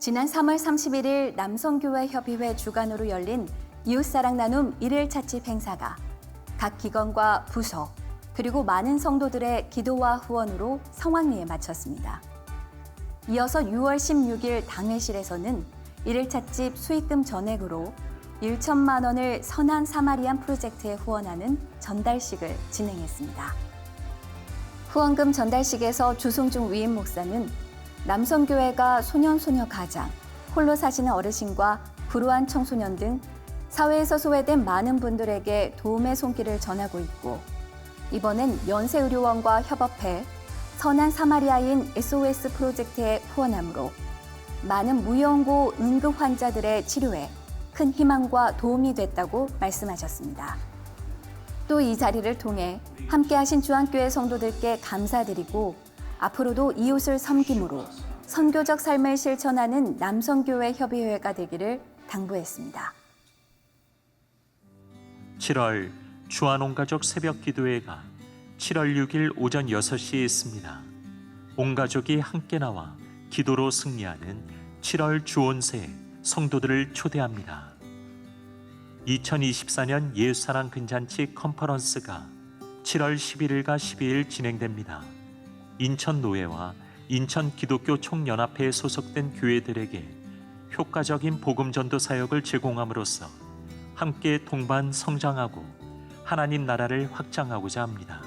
지난 3월 31일 남성교회협의회 주관으로 열린 이웃사랑 나눔 1일 찻집 행사가 각 기관과 부서 그리고 많은 성도들의 기도와 후원으로 성황리에 마쳤습니다. 이어서 6월 16일 당회실에서는 1일 찻집 수익금 전액으로 1천만 원을 선한 사마리안 프로젝트에 후원하는 전달식을 진행했습니다. 후원금 전달식에서 주송중 위임 목사는 남성교회가 소년소녀 가장, 홀로 사시는 어르신과 불우한 청소년 등 사회에서 소외된 많은 분들에게 도움의 손길을 전하고 있고 이번엔 연세의료원과 협업해 선한 사마리아인 SOS 프로젝트에 후원함으로 많은 무연고 응급 환자들의 치료에 큰 희망과 도움이 됐다고 말씀하셨습니다. 또 이 자리를 통해 함께하신 주안교회 성도들께 감사드리고 앞으로도 이웃을 섬김으로 선교적 삶을 실천하는 남성교회 협의회가 되기를 당부했습니다. 7월 주안온가족 새벽기도회가 7월 6일 오전 6시에 있습니다. 온 가족이 함께 나와 기도로 승리하는 7월 주온새 성도들을 초대합니다. 2024년 예수사랑 근잔치 컨퍼런스가 7월 11일과 12일 진행됩니다. 인천노회와 인천기독교 총연합회에 소속된 교회들에게 효과적인 복음전도 사역을 제공함으로써 함께 동반 성장하고 하나님 나라를 확장하고자 합니다.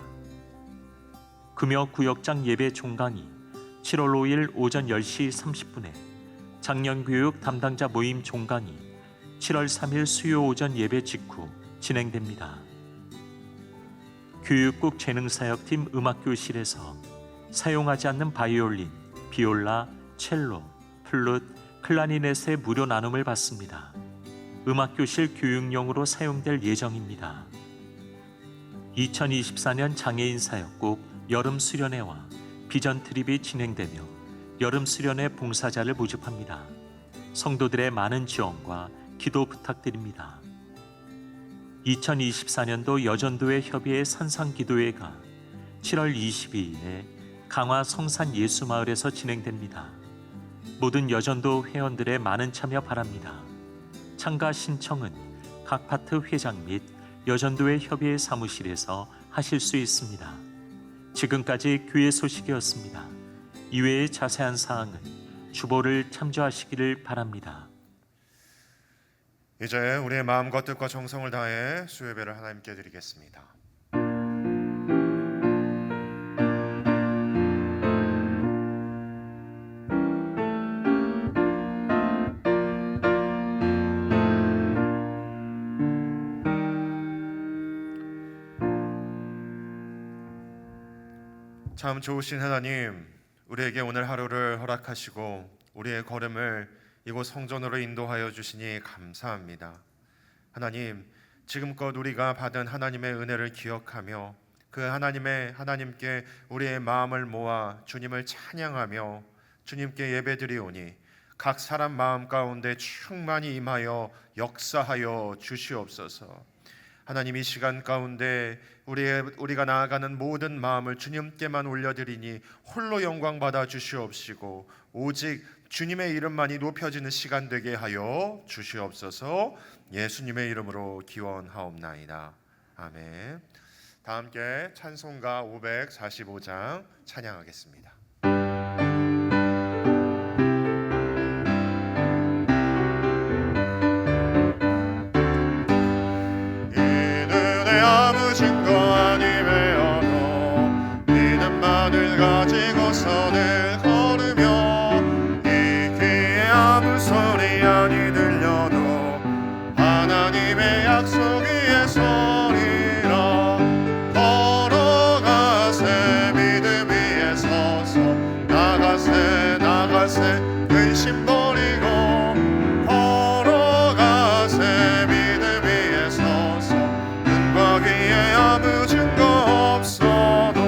금요구역장 예배 종강이 7월 5일 오전 10시 30분에 장년교육 담당자 모임 종강이 7월 3일 수요 오전 예배 직후 진행됩니다. 교육국 재능사역팀 음악교실에서 사용하지 않는 바이올린, 비올라, 첼로, 플룻, 클라리넷의 무료 나눔을 받습니다. 음악교실 교육용으로 사용될 예정입니다. 2024년 장애인 사역국 여름 수련회와 비전 트립이 진행되며 여름 수련회 봉사자를 모집합니다. 성도들의 많은 지원과 기도 부탁드립니다. 2024년도 여전도회 협의회 산상기도회가 7월 22일에 강화 성산 예수마을에서 진행됩니다. 모든 여전도 회원들의 많은 참여 바랍니다. 참가 신청은 각 파트 회장 및 여전도회 협의회 사무실에서 하실 수 있습니다. 지금까지 교회 소식이었습니다. 이외의 자세한 사항은 주보를 참조하시기를 바랍니다. 이제 우리의 마음과 뜻과 정성을 다해 수요예배를 하나님께 드리겠습니다. 참 좋으신 하나님, 우리에게 오늘 하루를 허락하시고 우리의 걸음을 이곳 성전으로 인도하여 주시니 감사합니다. 하나님, 지금껏 우리가 받은 하나님의 은혜를 기억하며 그 하나님께 우리의 마음을 모아 주님을 찬양하며 주님께 예배드리오니 각 사람 마음 가운데 충만히 임하여 역사하여 주시옵소서. 하나님, 이 시간 가운데 우리가 나아가는 모든 마음을 주님께만 올려드리니 홀로 영광 받아 주시옵시고 오직 주님의 이름만이 높여지는 시간 되게 하여 주시옵소서. 예수님의 이름으로 기원하옵나이다. 아멘. 다 함께 찬송가 545장 찬양하겠습니다. 선을 걸으며 이 귀에 아무 소리 아니 들려도 하나님의 약속 위에 서리라. 걸어가세 믿음 위에 서서 나가세 근심 버리고 걸어가세 믿음 위에 서서 눈과 귀에 아무 증거 없어도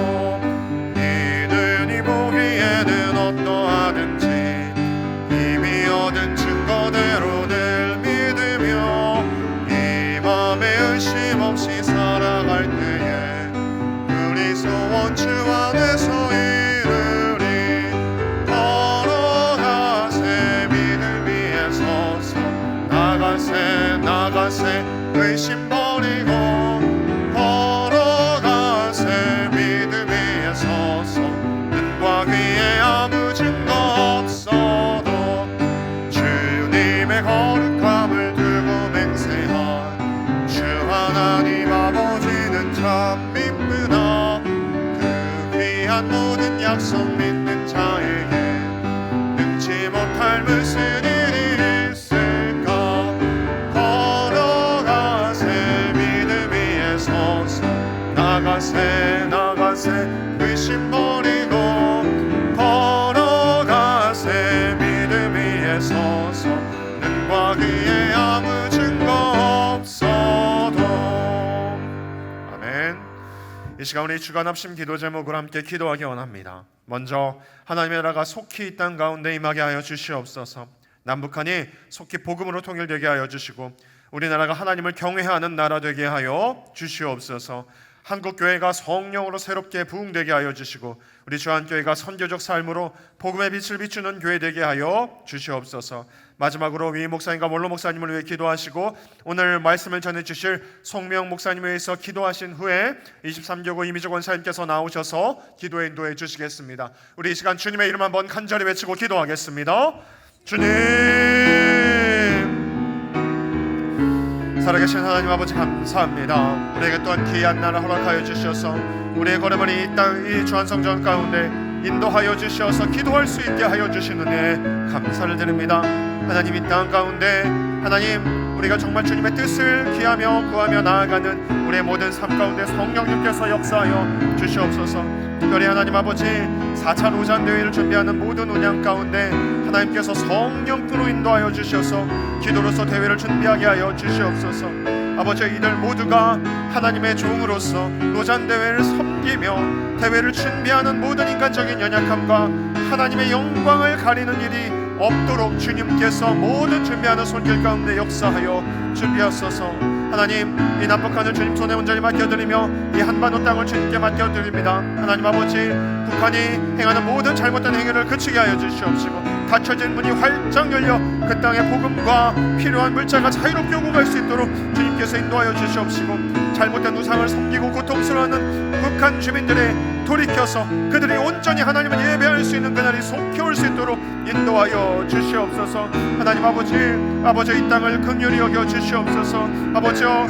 어떠하든지 이미 얻은 증거대로 늘 믿으며 이 맘에 의심 없이 살아갈 때에 우리 소원 주 안에서 이루리. 걸어가세 믿음 사람 믿으나 그 귀한 모든 약속 믿는 자에게 능치 못할 무슨 일이 있을까. 걸어가세 믿음 위에 서서 나가세 의심 버리고 걸어가세 믿음 위에 서서 눈과 귀에 아무 증거 없어도. 아멘. 이 시간 우리 주간 합심 기도 제목으로 함께 기도하기 원합니다. 먼저 하나님의 나라가 속히 이 땅 가운데 임하게 하여 주시옵소서. 남북한이 속히 복음으로 통일되게 하여 주시고 우리나라가 하나님을 경외하는 나라 되게 하여 주시옵소서. 한국교회가 성령으로 새롭게 부흥되게 하여 주시고 우리 주한교회가 선교적 삶으로 복음의 빛을 비추는 교회 되게 하여 주시옵소서. 마지막으로 위 목사님과 원로 목사님을 위해 기도하시고 오늘 말씀을 전해주실 송명 목사님을 위해서 기도하신 후에 23교구 이미주 권사님께서 나오셔서 기도에 인도해 주시겠습니다. 우리 이 시간 주님의 이름 한번 간절히 외치고 기도하겠습니다. 주님, 살아계신 하나님 아버지 감사합니다. 우리에게 또한 귀한 날을 허락하여 주셔서 우리의 걸음을 이 주한성전 가운데 인도하여 주셔서 기도할 수 있게 하여 주신 은혜 감사를 드립니다. 하나님, 이 땅 가운데 하나님 우리가 정말 주님의 뜻을 기하며 구하며 나아가는 우리의 모든 삶 가운데 성령님께서 역사하여 주시옵소서. 특별히 하나님 아버지 4차 로잔대회를 준비하는 모든 운영 가운데 하나님께서 성령으로 인도하여 주셔서 기도로서 대회를 준비하게 하여 주시옵소서. 아버지, 이들 모두가 하나님의 종으로서 로잔대회를 섬기며 대회를 준비하는 모든 인간적인 연약함과 하나님의 영광을 가리는 일이 없도록 주님께서 모든 준비하는 손길 가운데 역사하여 준비하소서. 하나님, 이 남북한을 주님 손에 온전히 맡겨드리며 이 한반도 땅을 주님께 맡겨드립니다. 하나님 아버지, 북한이 행하는 모든 잘못된 행위를 그치게 하여 주시옵시고 닫혀진 문이 활짝 열려 그 땅의 복음과 필요한 물자가 자유롭게 오고 갈 수 있도록 주님께서 인도하여 주시옵시고 잘못된 우상을 섬기고 고통스러워하는 북한 주민들의 돌이켜서 그들이 온전히 하나님을 예배할 수 있는 그날이 속히 올 수 있도록 인도하여 주시옵소서. 하나님 아버지, 이 땅을 긍휼히 여겨 주시옵소서. 아버지여,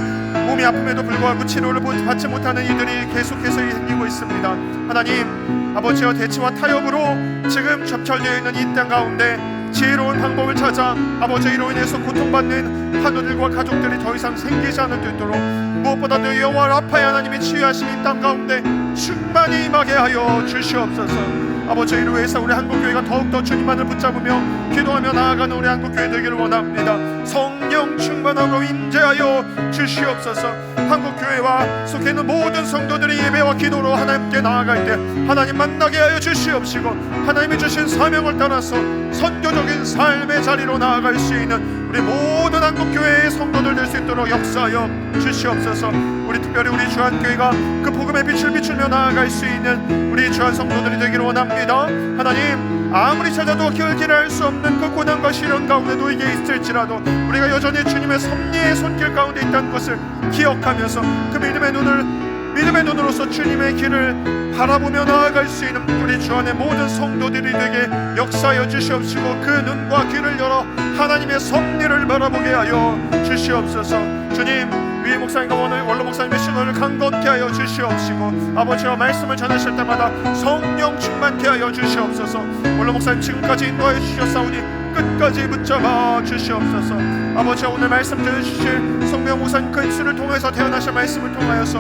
몸이 아픔에도 불구하고 치료를 받지 못하는 이들이 계속해서 생기고 있습니다. 하나님 아버지여, 대치와 타협으로 지금 접철되어 있는 이 땅 가운데 지혜로운 방법을 찾아 아버지 이로 인해서 고통받는 한우들과 가족들이 더 이상 생기지 않을 수 있도록 무엇보다도 여호와 라파의 하나님이 치유하신 이 땅 가운데 충만히 임하게 하여 주시옵소서. 아버지, 이로 해서 우리 한국교회가 더욱더 주님만을 붙잡으며 기도하며 나아가는 우리 한국교회 되기를 원합니다. 성령 충만함으로 임재하여 주시옵소서. 한국교회와 속해 있는 모든 성도들이 예배와 기도로 하나님께 나아갈 때 하나님 만나게 하여 주시옵시고 하나님이 주신 사명을 따라서 선교적인 삶의 자리로 나아갈 수 있는 우리 모든 한국교회의 성도들 될 수 있도록 역사하여 주시옵소서. 우리 특별히 우리 주한교회가 그 복음의 빛을 비추며 나아갈 수 있는 우리 주한 성도들이 되기를 원합니다. 하나님, 아무리 찾아도 결길할 수 없는 그 고난과 시련 가운데 놓이게 있을지라도 우리가 여전히 주님의 섭리의 손길 가운데 있다는 것을 기억하면서 그 믿음의 눈으로서 주님의 길을 바라보며 나아갈 수 있는 우리 주 안의 모든 성도들이 되게 역사하여 주시옵시고 그 눈과 귀를 열어 하나님의 섭리를 바라보게 하여 주시옵소서. 주님, 위에 목사님과 원로 목사님의 신호를 강건케 하여 주시옵시고 아버지와 말씀을 전하실 때마다 성령 충만케 하여 주시옵소서. 원로 목사님 지금까지 인도하여 주셨사오니 끝까지 붙잡아 주시옵소서. 아버지와 오늘 말씀 전해주실 송명 목사님 그 입술을 통해서 태어나신 말씀을 통하여서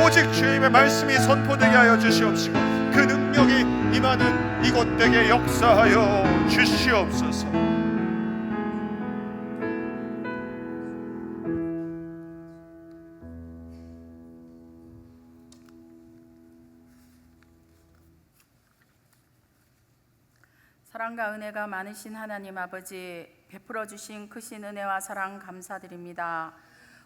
오직 주님의 말씀이 선포되게 하여 주시옵시고 그 능력이 임하는 이곳 되게 역사하여 주시옵소서. 사랑과 은혜가 많으신 하나님 아버지, 베풀어 주신 크신 은혜와 사랑 감사드립니다.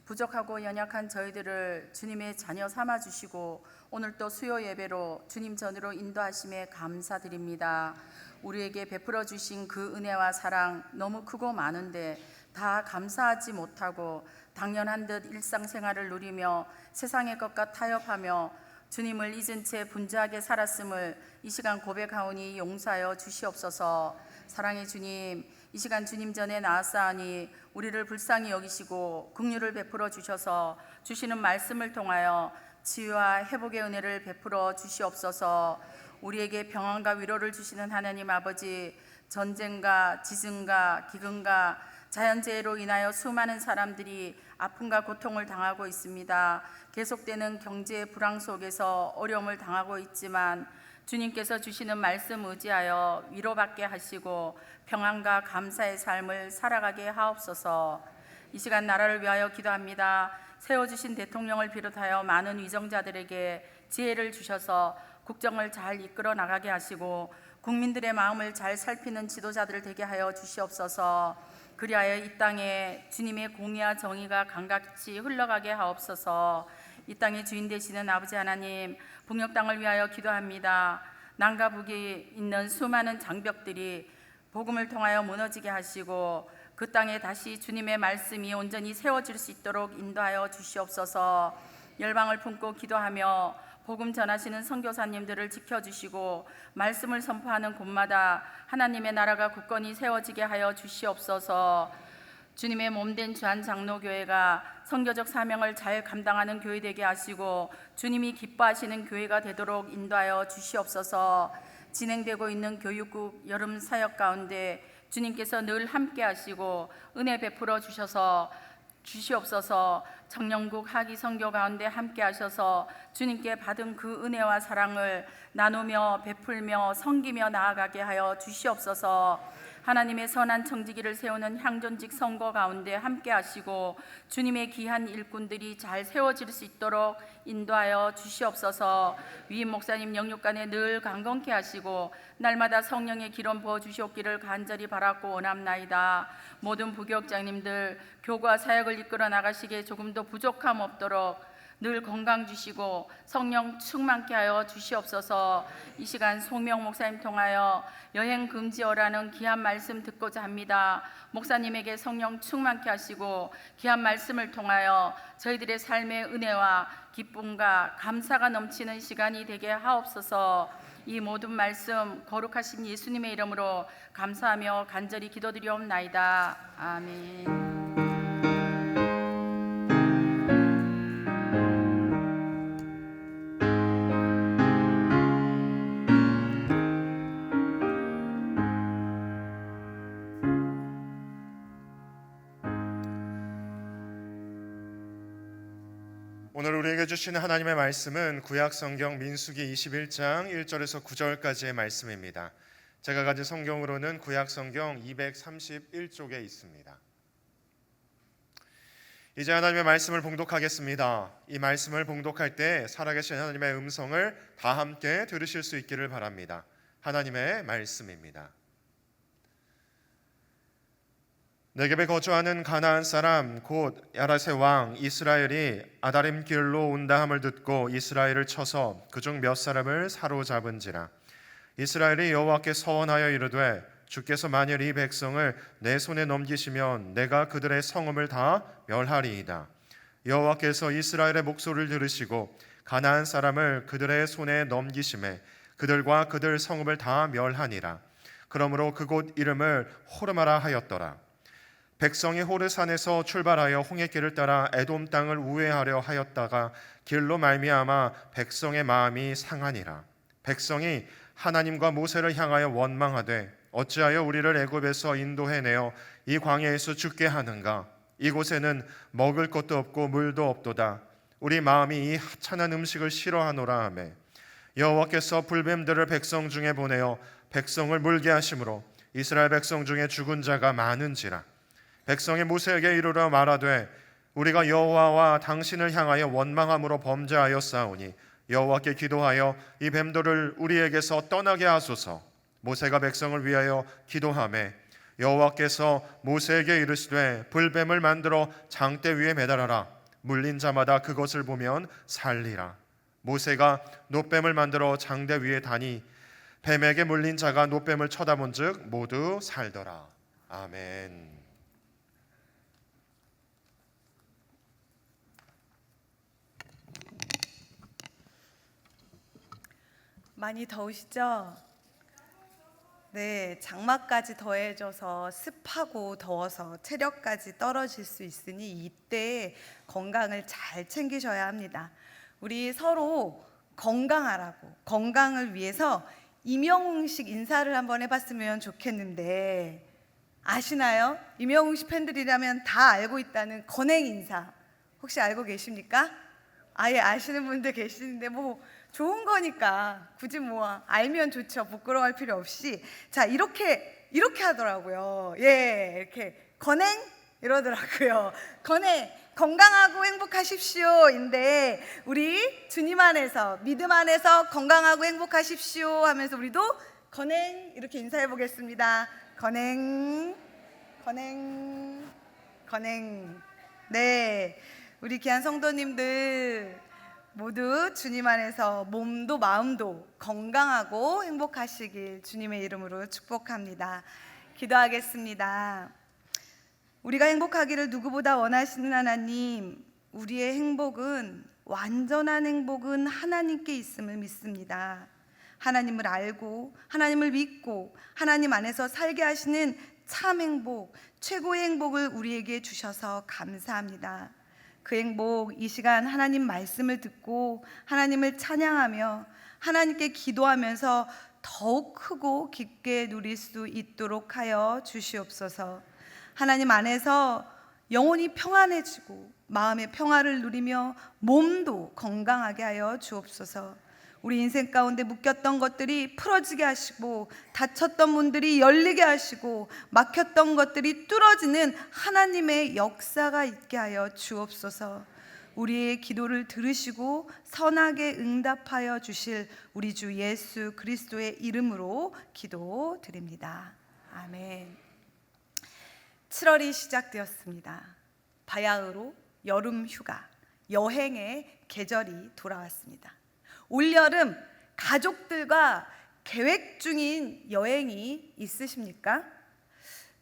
부족하고 연약한 저희들을 주님의 자녀 삼아 주시고 오늘 또 수요 예배로 주님 전으로 인도하심에 감사드립니다. 우리에게 베풀어 주신 그 은혜와 사랑 너무 크고 많은데 다 감사하지 못하고 당연한 듯 일상생활을 누리며 세상의 것과 타협하며 주님을 잊은 채 분주하게 살았음을 이 시간 고백하오니 용서하여 주시옵소서. 사랑의 주님, 이 시간 주님 전에 나아싸니 우리를 불쌍히 여기시고 긍휼을 베풀어 주셔서 주시는 말씀을 통하여 치유와 회복의 은혜를 베풀어 주시옵소서. 우리에게 평안과 위로를 주시는 하나님 아버지, 전쟁과 지진과 기근과 자연재해로 인하여 수많은 사람들이 아픔과 고통을 당하고 있습니다. 계속되는 경제 불황 속에서 어려움을 당하고 있지만 주님께서 주시는 말씀 의지하여 위로받게 하시고 평안과 감사의 삶을 살아가게 하옵소서. 이 시간 나라를 위하여 기도합니다. 세워주신 대통령을 비롯하여 많은 위정자들에게 지혜를 주셔서 국정을 잘 이끌어 나가게 하시고 국민들의 마음을 잘 살피는 지도자들 되게 하여 주시옵소서. 그리하여 이 땅에 주님의 공의와 정의가 강같이 흘러가게 하옵소서. 이 땅의 주인 되시는 아버지 하나님, 북녘 땅을 위하여 기도합니다. 남과 북이 있는 수많은 장벽들이 복음을 통하여 무너지게 하시고 그 땅에 다시 주님의 말씀이 온전히 세워질 수 있도록 인도하여 주시옵소서. 열방을 품고 기도하며 복음 전하시는 선교사님들을 지켜주시고 말씀을 선포하는 곳마다 하나님의 나라가 굳건히 세워지게 하여 주시옵소서. 주님의 몸된 주한장로교회가 선교적 사명을 잘 감당하는 교회 되게 하시고 주님이 기뻐하시는 교회가 되도록 인도하여 주시옵소서. 진행되고 있는 교육국 여름 사역 가운데 주님께서 늘 함께 하시고 은혜 베풀어 주시옵소서. 청년국 하기 선교 가운데 함께 하셔서 주님께 받은 그 은혜와 사랑을 나누며 베풀며 섬기며 나아가게 하여 주시옵소서. 하나님의 선한 청지기를 세우는 향전직 선거 가운데 함께 하시고 주님의 귀한 일꾼들이 잘 세워질 수 있도록 인도하여 주시옵소서. 위임 목사님 영육간에 늘 강건케 하시고 날마다 성령의 기름 부어 주시옵기를 간절히 바라고 원합나이다. 모든 부교육장님들 교과 사역을 이끌어 나가시기에 조금도 부족함 없도록 늘 건강 주시고 성령 충만케 하여 주시옵소서. 이 시간 송명 목사님 통하여 여행 금지어라는 귀한 말씀 듣고자 합니다. 목사님에게 성령 충만케 하시고 귀한 말씀을 통하여 저희들의 삶의 은혜와 기쁨과 감사가 넘치는 시간이 되게 하옵소서. 이 모든 말씀 거룩하신 예수님의 이름으로 감사하며 간절히 기도드리옵나이다. 아멘. 오늘 우리에게 주시는 하나님의 말씀은 구약성경 민수기 21장 1절에서 9절까지의 말씀입니다. 제가 가진 성경으로는 구약성경 231쪽에 있습니다. 이제 하나님의 말씀을 봉독하겠습니다. 이 말씀을 봉독할 때 살아계신 하나님의 음성을 다 함께 들으실 수 있기를 바랍니다. 하나님의 말씀입니다. 네겝에 거주하는 가나안 사람 곧 야라세 왕 이스라엘이 아다림 길로 온다 함을 듣고 이스라엘을 쳐서 그중 몇 사람을 사로잡은지라. 이스라엘이 여호와께 서원하여 이르되 주께서 만일 이 백성을 내 손에 넘기시면 내가 그들의 성읍을 다 멸하리이다. 여호와께서 이스라엘의 목소리를 들으시고 가나안 사람을 그들의 손에 넘기심에 그들과 그들 성읍을 다 멸하니라. 그러므로 그곳 이름을 호르마라 하였더라. 백성이 호르산에서 출발하여 홍해길을 따라 에돔 땅을 우회하려 하였다가 길로 말미암아 백성의 마음이 상하니라. 백성이 하나님과 모세를 향하여 원망하되 어찌하여 우리를 애굽에서 인도해내어 이 광야에서 죽게 하는가? 이곳에는 먹을 것도 없고 물도 없도다. 우리 마음이 이 하찮은 음식을 싫어하노라 하며 여호와께서 불뱀들을 백성 중에 보내어 백성을 물게 하심으로 이스라엘 백성 중에 죽은 자가 많은지라. 백성이 모세에게 이르러 말하되 우리가 여호와와 당신을 향하여 원망함으로 범죄하였사오니 여호와께 기도하여 이 뱀들을 우리에게서 떠나게 하소서. 모세가 백성을 위하여 기도하매 여호와께서 모세에게 이르시되 불뱀을 만들어 장대 위에 매달아라. 물린 자마다 그것을 보면 살리라. 모세가 놋뱀을 만들어 장대 위에 다니 뱀에게 물린 자가 놋뱀을 쳐다본즉 모두 살더라. 아멘. 많이 더우시죠? 네, 장마까지 더해져서 습하고 더워서 체력까지 떨어질 수 있으니 이때 건강을 잘 챙기셔야 합니다. 우리 서로 건강하라고, 건강을 위해서 임영웅식 인사를 한번 해봤으면 좋겠는데, 아시나요? 임영웅 씨 팬들이라면 다 알고 있다는 건행 인사 혹시 알고 계십니까? 아예 아시는 분들 계시는데 뭐 좋은 거니까 굳이 뭐 알면 좋죠. 부끄러워할 필요 없이. 자, 이렇게 하더라고요. 예, 이렇게 건행 이러더라고요. 건행, 건강하고 행복하십시오인데, 우리 주님 안에서, 믿음 안에서 건강하고 행복하십시오 하면서 우리도 건행 이렇게 인사해 보겠습니다. 건행, 건행, 건행. 네, 우리 귀한 성도님들 모두 주님 안에서 몸도 마음도 건강하고 행복하시길 주님의 이름으로 축복합니다. 기도하겠습니다. 우리가 행복하기를 누구보다 원하시는 하나님, 우리의 행복은, 완전한 행복은 하나님께 있음을 믿습니다. 하나님을 알고 하나님을 믿고 하나님 안에서 살게 하시는 참 행복, 최고의 행복을 우리에게 주셔서 감사합니다. 그 행복, 이 시간 하나님 말씀을 듣고 하나님을 찬양하며 하나님께 기도하면서 더욱 크고 깊게 누릴 수 있도록 하여 주시옵소서. 하나님 안에서 영혼이 평안해지고 마음의 평화를 누리며 몸도 건강하게 하여 주옵소서. 우리 인생 가운데 묶였던 것들이 풀어지게 하시고, 닫혔던 문들이 열리게 하시고, 막혔던 것들이 뚫어지는 하나님의 역사가 있게 하여 주옵소서. 우리의 기도를 들으시고 선하게 응답하여 주실 우리 주 예수 그리스도의 이름으로 기도드립니다. 아멘. 7월이 시작되었습니다. 바야흐로 여름 휴가, 여행의 계절이 돌아왔습니다. 올여름 가족들과 계획 중인 여행이 있으십니까?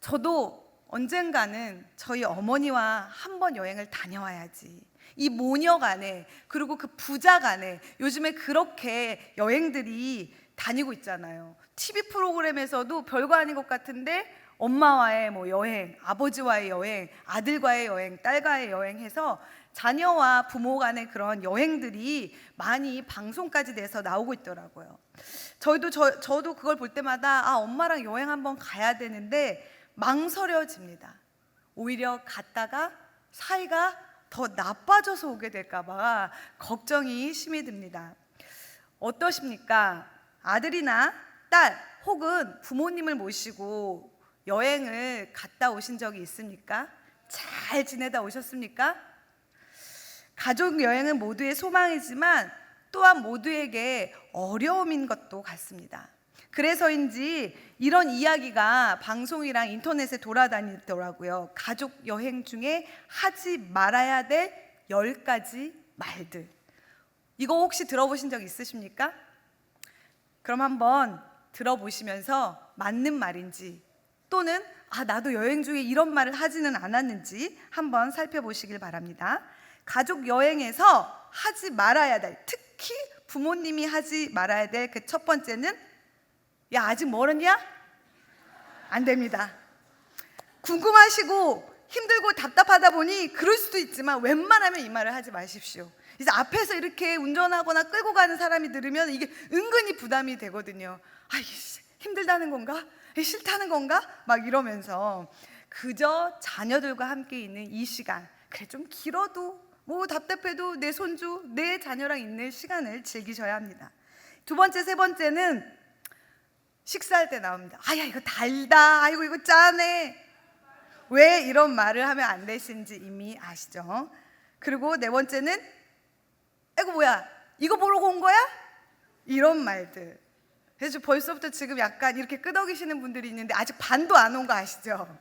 저도 언젠가는 저희 어머니와 한번 여행을 다녀와야지. 이 모녀 간에, 그리고 그 부자 간에 요즘에 그렇게 여행들이 다니고 있잖아요. TV 프로그램에서도 별거 아닌 것 같은데 엄마와의 뭐 여행, 아버지와의 여행, 아들과의 여행, 딸과의 여행 해서 자녀와 부모 간의 그런 여행들이 많이 방송까지 돼서 나오고 있더라고요. 저도 그걸 볼 때마다 엄마랑 여행 한번 가야 되는데 망설여집니다. 오히려 갔다가 사이가 더 나빠져서 오게 될까 봐 걱정이 심히 듭니다. 어떠십니까? 아들이나 딸 혹은 부모님을 모시고 여행을 갔다 오신 적이 있습니까? 잘 지내다 오셨습니까? 가족 여행은 모두의 소망이지만 또한 모두에게 어려움인 것도 같습니다. 그래서인지 이런 이야기가 방송이랑 인터넷에 돌아다니더라고요. 가족 여행 중에 하지 말아야 될 10가지 말들. 이거 혹시 들어보신 적 있으십니까? 그럼 한번 들어보시면서 맞는 말인지, 또는 나도 여행 중에 이런 말을 하지는 않았는지 한번 살펴보시길 바랍니다. 가족 여행에서 하지 말아야 될, 특히 부모님이 하지 말아야 될 그 첫 번째는, 야 아직 멀었냐? 안 됩니다. 궁금하시고 힘들고 답답하다 보니 그럴 수도 있지만 웬만하면 이 말을 하지 마십시오. 이제 앞에서 이렇게 운전하거나 끌고 가는 사람이 들으면 이게 은근히 부담이 되거든요. 힘들다는 건가? 싫다는 건가? 막 이러면서 그저 자녀들과 함께 있는 이 시간, 그래 좀 길어도 뭐 답답해도 내 손주, 내 자녀랑 있는 시간을 즐기셔야 합니다. 두 번째, 세 번째는 식사할 때 나옵니다. 야 이거 달다, 아이고 이거 짜네. 왜 이런 말을 하면 안 되신지 이미 아시죠? 그리고 네 번째는 아이고 뭐야 이거 보러 온 거야? 이런 말들. 그래서 벌써부터 지금 약간 이렇게 끄덕이시는 분들이 있는데 아직 반도 안 온 거 아시죠?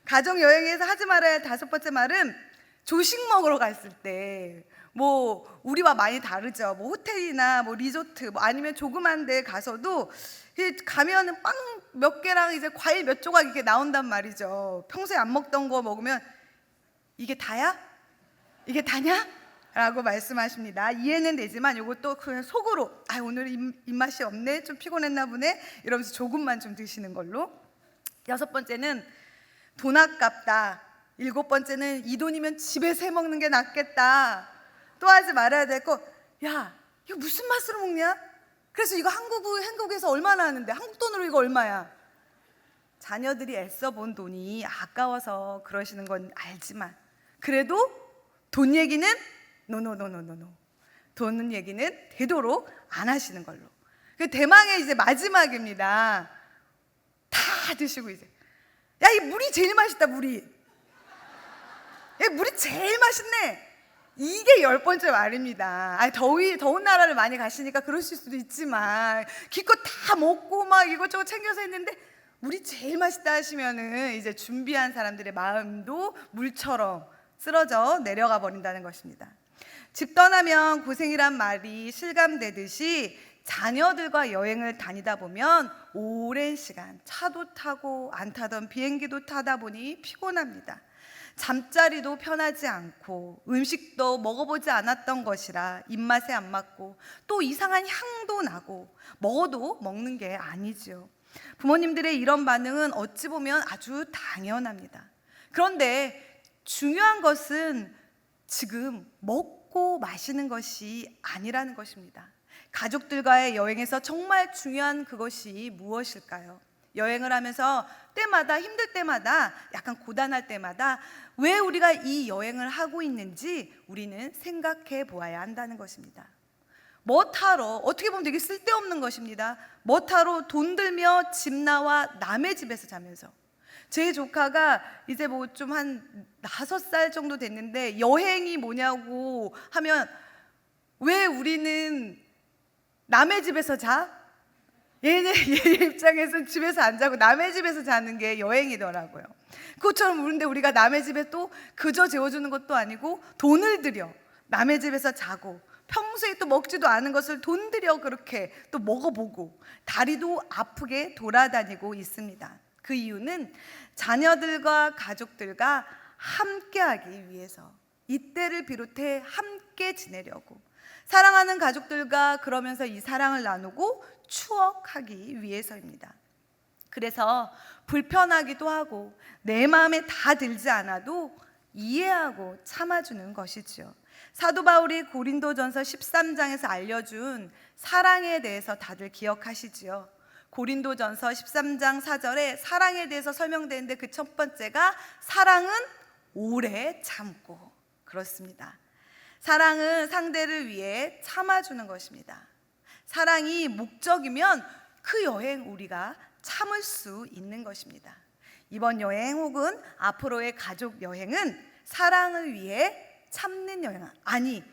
가족 여행에서 하지 말아야 할 다섯 번째 말은 조식 먹으러 갔을 때, 뭐 우리와 많이 다르죠. 뭐 호텔이나 뭐 리조트, 뭐 아니면 조그만 데 가서도 가면은 빵 몇 개랑 이제 과일 몇 조각 이렇게 나온단 말이죠. 평소에 안 먹던 거 먹으면 이게 다야? 이게 다냐? 라고 말씀하십니다. 이해는 되지만 이것도 그냥 속으로 오늘 입맛이 없네, 좀 피곤했나 보네 이러면서 조금만 좀 드시는 걸로. 여섯 번째는 돈 아깝다. 일곱 번째는 이 돈이면 집에서 해 먹는 게 낫겠다. 또 하지 말아야 될 거, 야, 이거 무슨 맛으로 먹냐? 그래서 이거 한국에서 얼마나 하는데 한국 돈으로 이거 얼마야? 자녀들이 애써 본 돈이 아까워서 그러시는 건 알지만 그래도 돈 얘기는 노노노노노노. 돈 얘기는 되도록 안 하시는 걸로. 그 대망의 이제 마지막입니다. 다 드시고 이제 야, 이 물이 제일 맛있다. 물이. 야, 물이 제일 맛있네. 이게 10번째 말입니다. 아니, 더운 나라를 많이 가시니까 그러실 수도 있지만 기껏 다 먹고 막 이것저것 챙겨서 했는데 물이 제일 맛있다 하시면은 이제 준비한 사람들의 마음도 물처럼 쓰러져 내려가 버린다는 것입니다. 집 떠나면 고생이란 말이 실감되듯이 자녀들과 여행을 다니다 보면 오랜 시간 차도 타고 안 타던 비행기도 타다 보니 피곤합니다. 잠자리도 편하지 않고 음식도 먹어보지 않았던 것이라 입맛에 안 맞고 또 이상한 향도 나고 먹어도 먹는 게 아니죠. 부모님들의 이런 반응은 어찌 보면 아주 당연합니다. 그런데 중요한 것은 지금 먹고 마시는 것이 아니라는 것입니다. 가족들과의 여행에서 정말 중요한 그것이 무엇일까요? 여행을 하면서 때마다 힘들 때마다 약간 고단할 때마다 왜 우리가 이 여행을 하고 있는지 우리는 생각해 보아야 한다는 것입니다. 뭐 타러, 어떻게 보면 되게 쓸데없는 것입니다. 뭐 타러 돈 들며 집 나와 남의 집에서 자면서. 제 조카가 이제 뭐 좀 한 5살 정도 됐는데 여행이 뭐냐고 하면 왜 우리는 남의 집에서 자? 얘 입장에서 집에서 안 자고 남의 집에서 자는 게 여행이더라고요. 그것처럼 그런데 우리가 남의 집에 또 그저 재워주는 것도 아니고 돈을 들여 남의 집에서 자고 평소에 또 먹지도 않은 것을 돈 들여 그렇게 또 먹어보고 다리도 아프게 돌아다니고 있습니다. 그 이유는 자녀들과 가족들과 함께하기 위해서 이때를 비롯해 함께 지내려고 사랑하는 가족들과 그러면서 이 사랑을 나누고 추억하기 위해서입니다. 그래서 불편하기도 하고 내 마음에 다 들지 않아도 이해하고 참아주는 것이지요. 사도 바울이 고린도전서 13장에서 알려준 사랑에 대해서 다들 기억하시지요. 고린도전서 13장 4절에 사랑에 대해서 설명되는데 그 첫 번째가 사랑은 오래 참고, 그렇습니다. 사랑은 상대를 위해 참아주는 것입니다. 사랑이 목적이면 그 여행 우리가 참을 수 있는 것입니다. 이번 여행 혹은 앞으로의 가족 여행은 사랑을 위해 참는 여행, 아니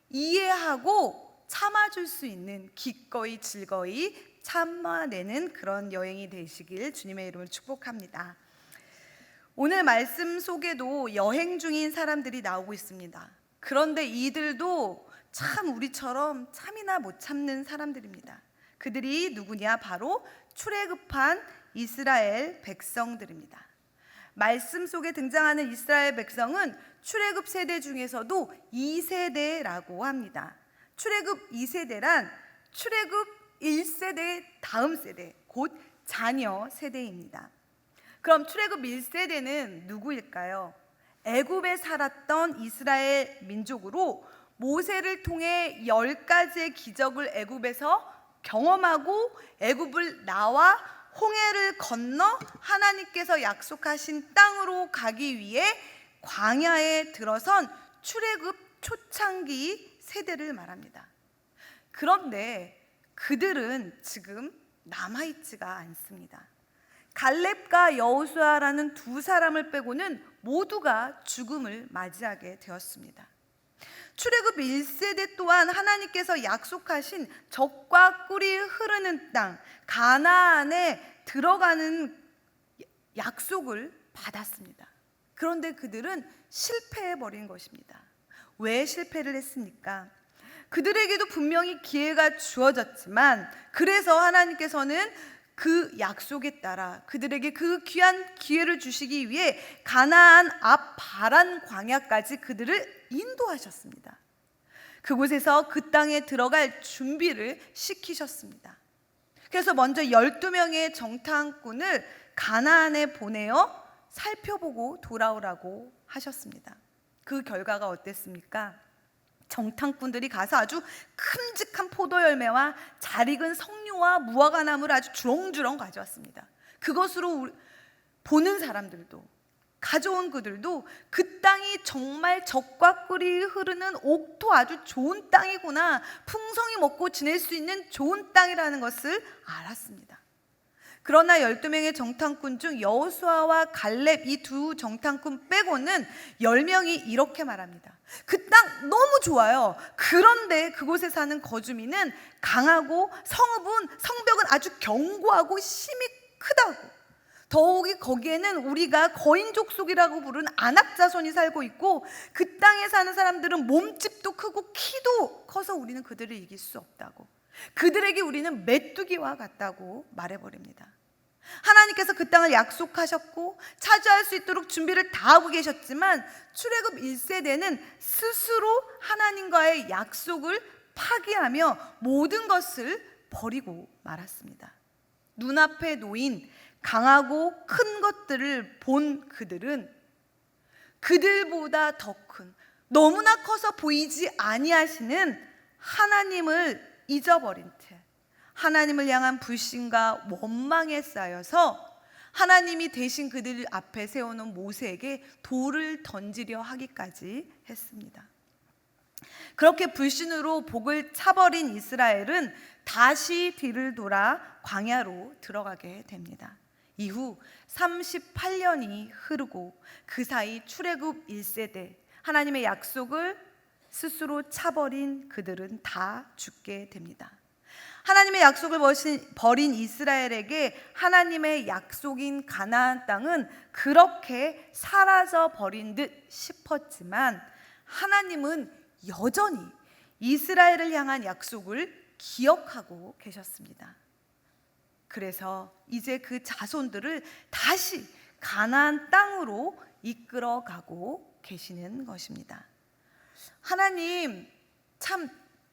이해하고 참아줄 수 있는 기꺼이 즐거이 참아내는 그런 여행이 되시길 주님의 이름으로 축복합니다. 오늘 말씀 속에도 여행 중인 사람들이 나오고 있습니다. 그런데 이들도 참 우리처럼 참이나 못 참는 사람들입니다. 그들이 누구냐? 바로 출애굽한 이스라엘 백성들입니다. 말씀 속에 등장하는 이스라엘 백성은 출애굽 세대 중에서도 2세대라고 합니다. 출애굽 2세대란 출애굽 1세대 다음 세대, 곧 자녀 세대입니다. 그럼 출애굽 1세대는 누구일까요? 애굽에 살았던 이스라엘 민족으로 모세를 통해 10가지의 기적을 애굽에서 경험하고 애굽을 나와 홍해를 건너 하나님께서 약속하신 땅으로 가기 위해 광야에 들어선 출애굽 초창기 세대를 말합니다. 그런데 그들은 지금 남아있지가 않습니다. 갈렙과 여호수아라는 두 사람을 빼고는 모두가 죽음을 맞이하게 되었습니다. 출애굽 1세대 또한 하나님께서 약속하신 젖과 꿀이 흐르는 땅 가나안에 들어가는 약속을 받았습니다. 그런데 그들은 실패해버린 것입니다. 왜 실패를 했습니까? 그들에게도 분명히 기회가 주어졌지만 그래서 하나님께서는 그 약속에 따라 그들에게 그 귀한 기회를 주시기 위해 가나안 앞 바란 광야까지 그들을 인도하셨습니다. 그곳에서 그 땅에 들어갈 준비를 시키셨습니다. 그래서 먼저 12명의 정탐꾼을 가나안에 보내어 살펴보고 돌아오라고 하셨습니다. 그 결과가 어땠습니까? 정탐꾼들이 가서 아주 큼직한 포도 열매와 잘 익은 석류와 무화과나무를 아주 주렁주렁 가져왔습니다. 그것으로 보는 사람들도, 가져온 그들도 그 땅이 정말 젖과 꿀이 흐르는 옥토 아주 좋은 땅이구나, 풍성히 먹고 지낼 수 있는 좋은 땅이라는 것을 알았습니다. 그러나 12명의 정탐꾼 중 여호수아와 갈렙 이 두 정탐꾼 빼고는 10명이 이렇게 말합니다. 그 땅 너무 좋아요. 그런데 그곳에 사는 거주민은 강하고 성벽은 아주 견고하고 힘이 크다고. 더욱이 거기에는 우리가 거인 족속이라고 부르는 아낙 자손이 살고 있고, 그 땅에 사는 사람들은 몸집도 크고 키도 커서 우리는 그들을 이길 수 없다고. 그들에게 우리는 메뚜기와 같다고 말해버립니다. 하나님께서 그 땅을 약속하셨고 차지할 수 있도록 준비를 다 하고 계셨지만 출애굽 1세대는 스스로 하나님과의 약속을 파기하며 모든 것을 버리고 말았습니다. 눈앞에 놓인 강하고 큰 것들을 본 그들은 그들보다 더 큰, 너무나 커서 보이지 아니하시는 하나님을 잊어버린 채 하나님을 향한 불신과 원망에 쌓여서 하나님이 대신 그들 앞에 세워놓은 모세에게 돌을 던지려 하기까지 했습니다. 그렇게 불신으로 복을 차버린 이스라엘은 다시 뒤를 돌아 광야로 들어가게 됩니다. 이후 38년이 흐르고 그 사이 출애굽 1세대, 하나님의 약속을 스스로 차버린 그들은 다 죽게 됩니다. 하나님의 약속을 버린 이스라엘에게 하나님의 약속인 가나안 땅은 그렇게 사라져 버린 듯 싶었지만 하나님은 여전히 이스라엘을 향한 약속을 기억하고 계셨습니다. 그래서 이제 그 자손들을 다시 가나안 땅으로 이끌어가고 계시는 것입니다. 하나님 참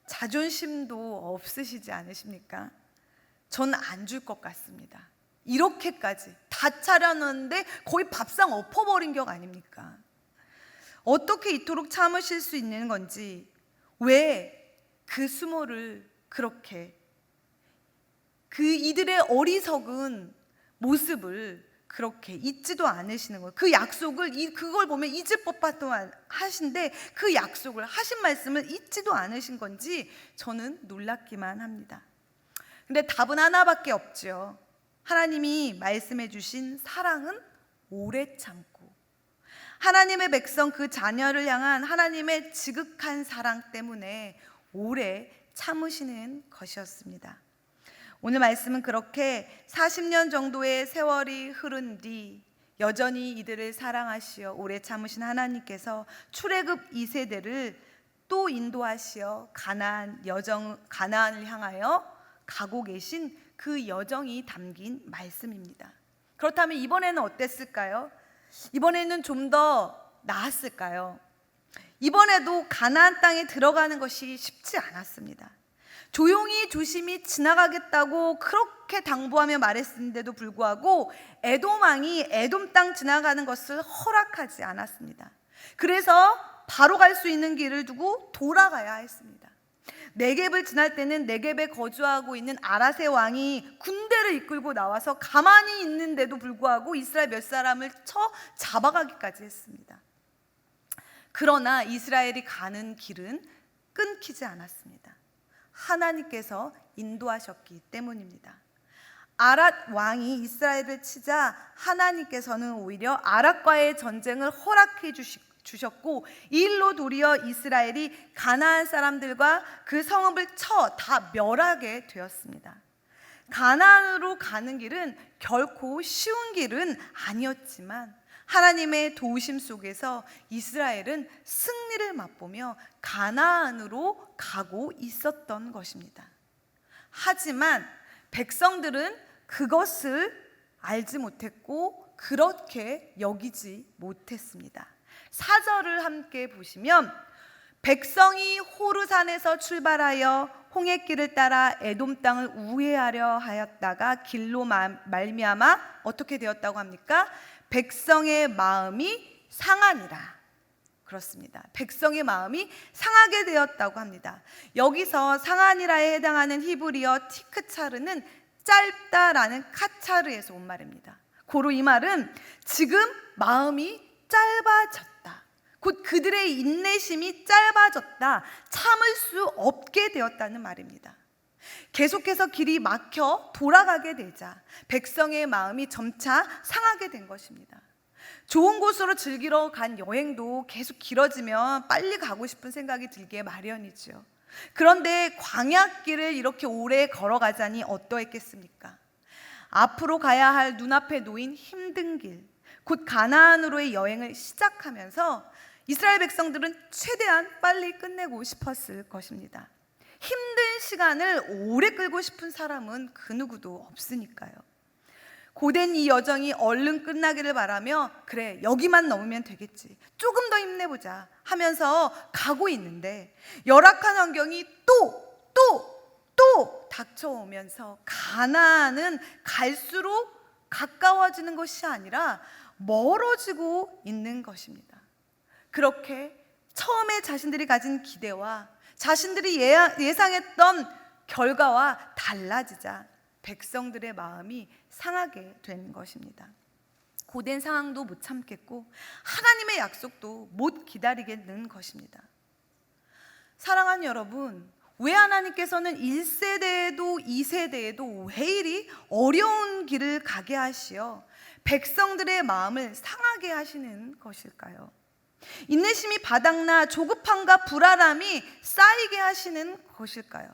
자존심도 없으시지 않으십니까? 전 안 줄 것 같습니다. 이렇게까지 다 차려놨는데 거의 밥상 엎어버린 격 아닙니까? 어떻게 이토록 참으실 수 있는 건지, 왜 그 수모를 그렇게, 그 이들의 어리석은 모습을 그렇게 잊지도 않으시는 거예요. 그 약속을, 그걸 보면 잊을 법도 하신데 그 약속을, 하신 말씀을 잊지도 않으신 건지 저는 놀랍기만 합니다. 근데 답은 하나밖에 없죠. 하나님이 말씀해 주신 사랑은 오래 참고, 하나님의 백성 그 자녀를 향한 하나님의 지극한 사랑 때문에 오래 참으시는 것이었습니다. 오늘 말씀은 그렇게 40년 정도의 세월이 흐른 뒤 여전히 이들을 사랑하시어 오래 참으신 하나님께서 출애굽 2세대를 또 인도하시어 가나안을 향하여 가고 계신 그 여정이 담긴 말씀입니다. 그렇다면 이번에는 어땠을까요? 이번에는 좀 더 나았을까요? 이번에도 가나안 땅에 들어가는 것이 쉽지 않았습니다. 조심히 지나가겠다고 그렇게 당부하며 말했는데도 불구하고 에돔 왕이 에돔 땅 지나가는 것을 허락하지 않았습니다. 그래서 바로 갈 수 있는 길을 두고 돌아가야 했습니다. 네겝을 지날 때는 네겝에 거주하고 있는 아라세 왕이 군대를 이끌고 나와서 가만히 있는데도 불구하고 이스라엘 몇 사람을 쳐 잡아가기까지 했습니다. 그러나 이스라엘이 가는 길은 끊기지 않았습니다. 하나님께서 인도하셨기 때문입니다. 아랏 왕이 이스라엘을 치자 하나님께서는 오히려 아랏과의 전쟁을 허락해 주셨고, 이 일로 도리어 이스라엘이 가나안 사람들과 그 성읍을 쳐 다 멸하게 되었습니다. 가나안으로 가는 길은 결코 쉬운 길은 아니었지만 하나님의 도우심 속에서 이스라엘은 승리를 맛보며 가나안으로 가고 있었던 것입니다. 하지만 백성들은 그것을 알지 못했고 그렇게 여기지 못했습니다. 4절을 함께 보시면, 백성이 호르산에서 출발하여 홍해길을 따라 에돔 땅을 우회하려 하였다가 길로 말미암아 어떻게 되었다고 합니까? 백성의 마음이 상하니라. 그렇습니다. 백성의 마음이 상하게 되었다고 합니다. 여기서 상한이라에 해당하는 히브리어 티크차르는 짧다라는 카차르에서 온 말입니다. 고로 이 말은 지금 마음이 짧아졌다, 곧 그들의 인내심이 짧아졌다, 참을 수 없게 되었다는 말입니다. 계속해서 길이 막혀 돌아가게 되자 백성의 마음이 점차 상하게 된 것입니다. 좋은 곳으로 즐기러 간 여행도 계속 길어지면 빨리 가고 싶은 생각이 들기에 마련이죠. 그런데 광야길을 이렇게 오래 걸어가자니 어떠했겠습니까? 앞으로 가야 할 눈앞에 놓인 힘든 길, 곧 가나안으로의 여행을 시작하면서 이스라엘 백성들은 최대한 빨리 끝내고 싶었을 것입니다. 힘든 시간을 오래 끌고 싶은 사람은 그 누구도 없으니까요. 고된 이 여정이 얼른 끝나기를 바라며 그래 여기만 넘으면 되겠지, 조금 더 힘내보자 하면서 가고 있는데 열악한 환경이 또 닥쳐오면서 가나안은 갈수록 가까워지는 것이 아니라 멀어지고 있는 것입니다. 그렇게 처음에 자신들이 가진 기대와 자신들이 예상했던 결과와 달라지자 백성들의 마음이 상하게 된 것입니다. 고된 상황도 못 참겠고 하나님의 약속도 못 기다리겠는 것입니다. 사랑하는 여러분, 왜 하나님께서는 1세대에도 2세대에도 왜 이리 어려운 길을 가게 하시어 백성들의 마음을 상하게 하시는 것일까요? 인내심이 바닥나 조급함과 불안함이 쌓이게 하시는 것일까요?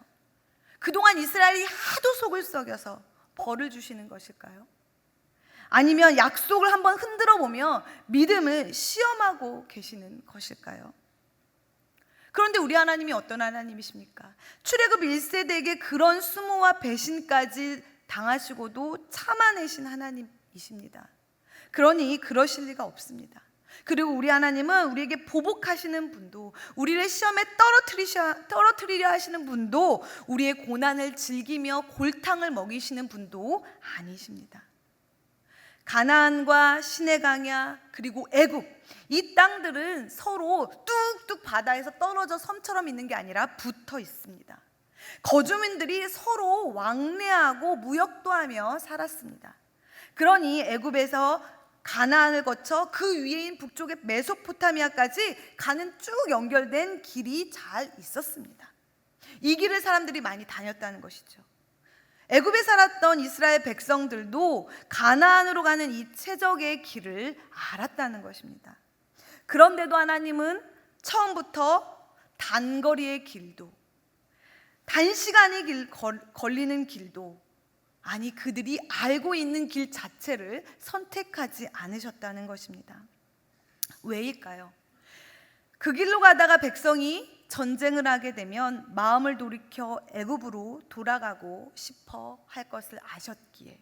그동안 이스라엘이 하도 속을 썩여서 벌을 주시는 것일까요? 아니면 약속을 한번 흔들어 보며 믿음을 시험하고 계시는 것일까요? 그런데 우리 하나님이 어떤 하나님이십니까? 출애굽 1세대에게 그런 수모와 배신까지 당하시고도 참아내신 하나님이십니다. 그러니 그러실 리가 없습니다. 그리고 우리 하나님은 우리에게 보복하시는 분도, 우리를 시험에 떨어뜨리려 하시는 분도, 우리의 고난을 즐기며 골탕을 먹이시는 분도 아니십니다. 가나안과 시내 강야 그리고 애굽, 이 땅들은 서로 뚝뚝 바다에서 떨어져 섬처럼 있는 게 아니라 붙어 있습니다. 거주민들이 서로 왕래하고 무역도 하며 살았습니다. 그러니 애굽에서 가나안을 거쳐 그 위에인 북쪽의 메소포타미아까지 가는 쭉 연결된 길이 잘 있었습니다. 이 길을 사람들이 많이 다녔다는 것이죠. 애굽에 살았던 이스라엘 백성들도 가나안으로 가는 이 최적의 길을 알았다는 것입니다. 그런데도 하나님은 처음부터 단거리의 길도, 단시간이 걸리는 길도, 아니 그들이 알고 있는 길 자체를 선택하지 않으셨다는 것입니다. 왜일까요? 그 길로 가다가 백성이 전쟁을 하게 되면 마음을 돌이켜 애굽으로 돌아가고 싶어 할 것을 아셨기에,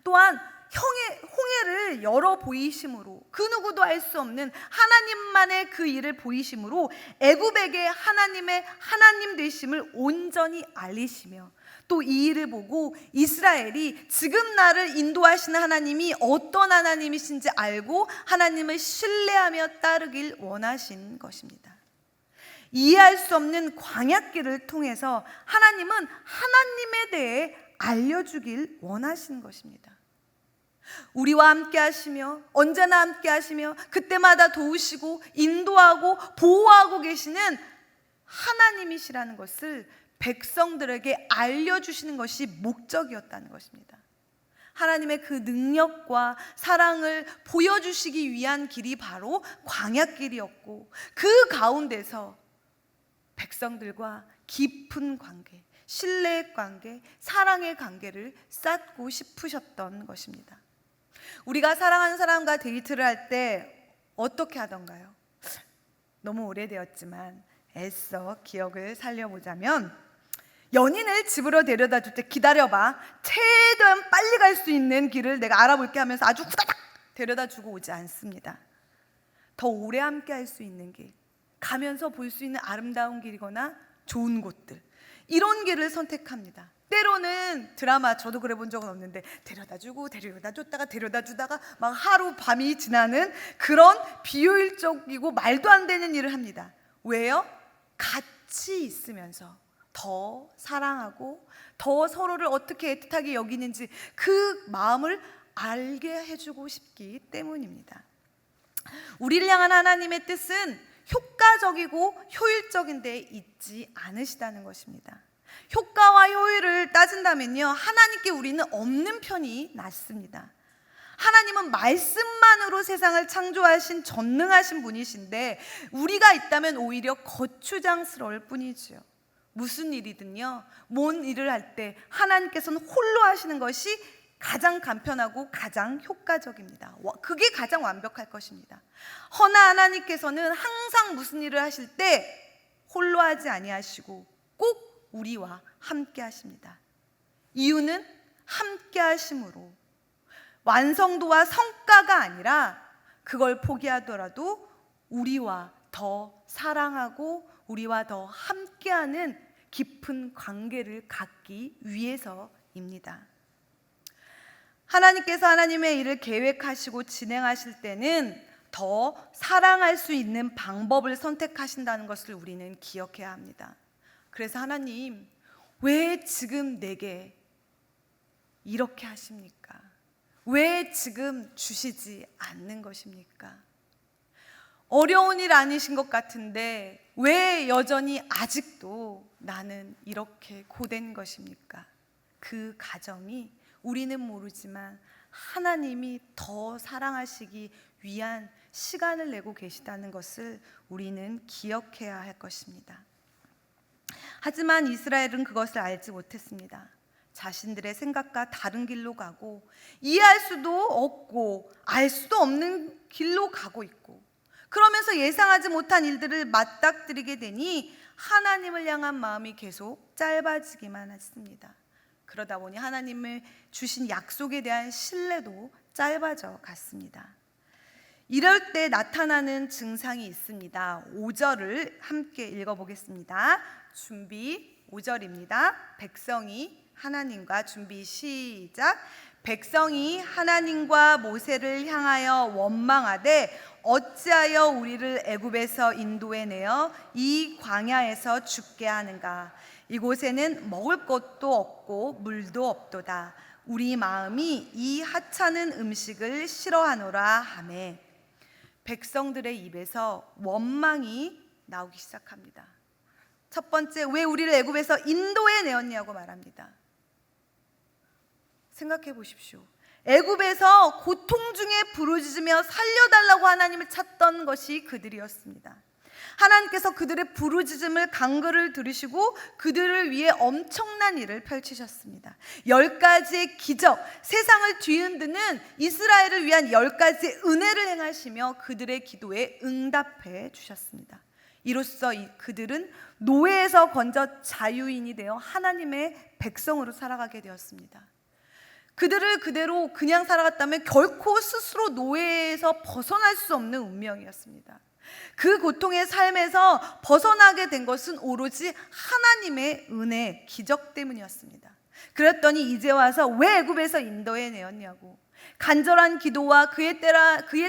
또한 홍해를 열어 보이심으로, 그 누구도 알 수 없는 하나님만의 그 일을 보이심으로 애굽에게 하나님의 하나님 되심을 온전히 알리시며, 또 이 일을 보고 이스라엘이 지금 나를 인도하시는 하나님이 어떤 하나님이신지 알고 하나님을 신뢰하며 따르길 원하신 것입니다. 이해할 수 없는 광야길을 통해서 하나님은 하나님에 대해 알려주길 원하신 것입니다. 우리와 함께 하시며 언제나 함께 하시며 그때마다 도우시고 인도하고 보호하고 계시는 하나님이시라는 것을 백성들에게 알려주시는 것이 목적이었다는 것입니다. 하나님의 그 능력과 사랑을 보여주시기 위한 길이 바로 광야길이었고, 그 가운데서 백성들과 깊은 관계, 신뢰의 관계, 사랑의 관계를 쌓고 싶으셨던 것입니다. 우리가 사랑하는 사람과 데이트를 할 때 어떻게 하던가요? 너무 오래되었지만 애써 기억을 살려보자면, 연인을 집으로 데려다 줄 때 기다려봐, 최대한 빨리 갈 수 있는 길을 내가 알아볼게 하면서 아주 후다닥 데려다 주고 오지 않습니다. 더 오래 함께 할 수 있는 길, 가면서 볼 수 있는 아름다운 길이거나 좋은 곳들, 이런 길을 선택합니다. 때로는 드라마, 저도 그래 본 적은 없는데 데려다주고 데려다 줬다가 데려다 주다가 막 하루 밤이 지나는 그런 비효율적이고 말도 안 되는 일을 합니다. 왜요? 같이 있으면서 더 사랑하고 더 서로를 어떻게 애틋하게 여기는지 그 마음을 알게 해주고 싶기 때문입니다. 우리를 향한 하나님의 뜻은 효과적이고 효율적인 데 있지 않으시다는 것입니다. 효과와 효율을 따진다면요, 하나님께 우리는 없는 편이 낫습니다. 하나님은 말씀만으로 세상을 창조하신 전능하신 분이신데 우리가 있다면 오히려 거추장스러울 뿐이지요. 무슨 일이든요, 뭔 일을 할 때 하나님께서는 홀로 하시는 것이 가장 간편하고 가장 효과적입니다. 그게 가장 완벽할 것입니다. 허나 하나님께서는 항상 무슨 일을 하실 때 홀로 하지 아니하시고 꼭 우리와 함께 하십니다. 이유는 함께 하심으로 완성도와 성과가 아니라 그걸 포기하더라도 우리와 더 사랑하고 우리와 더 함께하는 깊은 관계를 갖기 위해서입니다. 하나님께서 하나님의 일을 계획하시고 진행하실 때는 더 사랑할 수 있는 방법을 선택하신다는 것을 우리는 기억해야 합니다. 그래서 하나님, 왜 지금 내게 이렇게 하십니까? 왜 지금 주시지 않는 것입니까? 어려운 일 아니신 것 같은데 왜 여전히 아직도 나는 이렇게 고된 것입니까? 그 가정이 우리는 모르지만 하나님이 더 사랑하시기 위한 시간을 내고 계시다는 것을 우리는 기억해야 할 것입니다. 하지만 이스라엘은 그것을 알지 못했습니다. 자신들의 생각과 다른 길로 가고 이해할 수도 없고 알 수도 없는 길로 가고 있고, 그러면서 예상하지 못한 일들을 맞닥뜨리게 되니 하나님을 향한 마음이 계속 짧아지기만 했습니다. 그러다 보니 하나님을 주신 약속에 대한 신뢰도 짧아져 갔습니다. 이럴 때 나타나는 증상이 있습니다. 5절을 함께 읽어보겠습니다. 준비 5절입니다. 백성이 하나님과, 준비 시작. 백성이 하나님과 모세를 향하여 원망하되 어찌하여 우리를 애굽에서 인도해 내어 이 광야에서 죽게 하는가? 이곳에는 먹을 것도 없고 물도 없도다. 우리 마음이 이 하찮은 음식을 싫어하노라 하매. 백성들의 입에서 원망이 나오기 시작합니다. 첫 번째, 왜 우리를 애굽에서 인도해 내었냐고 말합니다. 생각해 보십시오. 애굽에서 고통 중에 부르짖으며 살려달라고 하나님을 찾던 것이 그들이었습니다. 하나님께서 그들의 부르짖음을 간구를 들으시고 그들을 위해 엄청난 일을 펼치셨습니다. 10가지의 기적, 세상을 뒤흔드는 이스라엘을 위한 10가지의 은혜를 행하시며 그들의 기도에 응답해 주셨습니다. 이로써 그들은 노예에서 건져 자유인이 되어 하나님의 백성으로 살아가게 되었습니다. 그들을 그대로 그냥 살아갔다면 결코 스스로 노예에서 벗어날 수 없는 운명이었습니다. 그 고통의 삶에서 벗어나게 된 것은 오로지 하나님의 은혜, 기적 때문이었습니다. 그랬더니 이제 와서 왜 애굽에서 인도해 내었냐고, 간절한 기도와 그에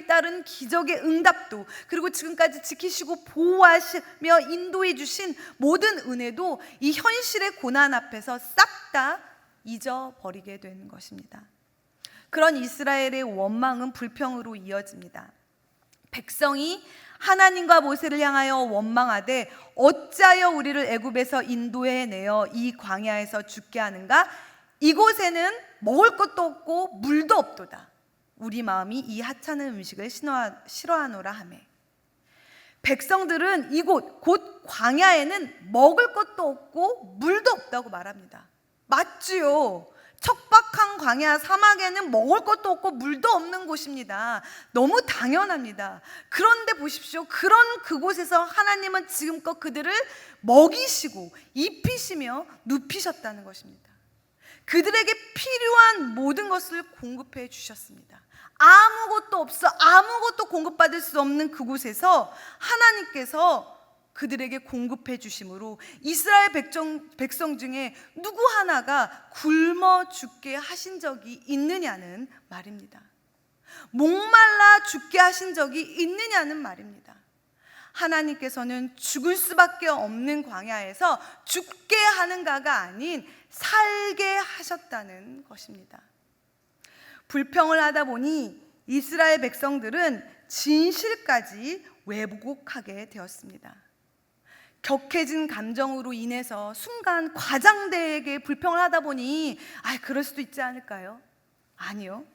따른 기적의 응답도, 그리고 지금까지 지키시고 보호하시며 인도해 주신 모든 은혜도 이 현실의 고난 앞에서 싹 다 잊어버리게 되는 것입니다. 그런 이스라엘의 원망은 불평으로 이어집니다. 백성이 하나님과 모세를 향하여 원망하되 어찌하여 우리를 애굽에서 인도해 내어 이 광야에서 죽게 하는가? 이곳에는 먹을 것도 없고 물도 없도다. 우리 마음이 이 하찮은 음식을 싫어하노라 하매. 백성들은 이곳 곧 광야에는 먹을 것도 없고 물도 없다고 말합니다. 맞지요? 척박한 광야 사막에는 먹을 것도 없고 물도 없는 곳입니다. 너무 당연합니다. 그런데 보십시오. 그런 그곳에서 하나님은 지금껏 그들을 먹이시고 입히시며 눕히셨다는 것입니다. 그들에게 필요한 모든 것을 공급해 주셨습니다. 아무것도 없어, 아무것도 공급받을 수 없는 그곳에서 하나님께서 그들에게 공급해 주심으로 이스라엘 백성 중에 누구 하나가 굶어 죽게 하신 적이 있느냐는 말입니다. 목말라 죽게 하신 적이 있느냐는 말입니다. 하나님께서는 죽을 수밖에 없는 광야에서 죽게 하는가가 아닌 살게 하셨다는 것입니다. 불평을 하다 보니 이스라엘 백성들은 진실까지 왜곡하게 되었습니다. 격해진 감정으로 인해서 순간 과장되게 불평을 하다 보니 그럴 수도 있지 않을까요? 아니요.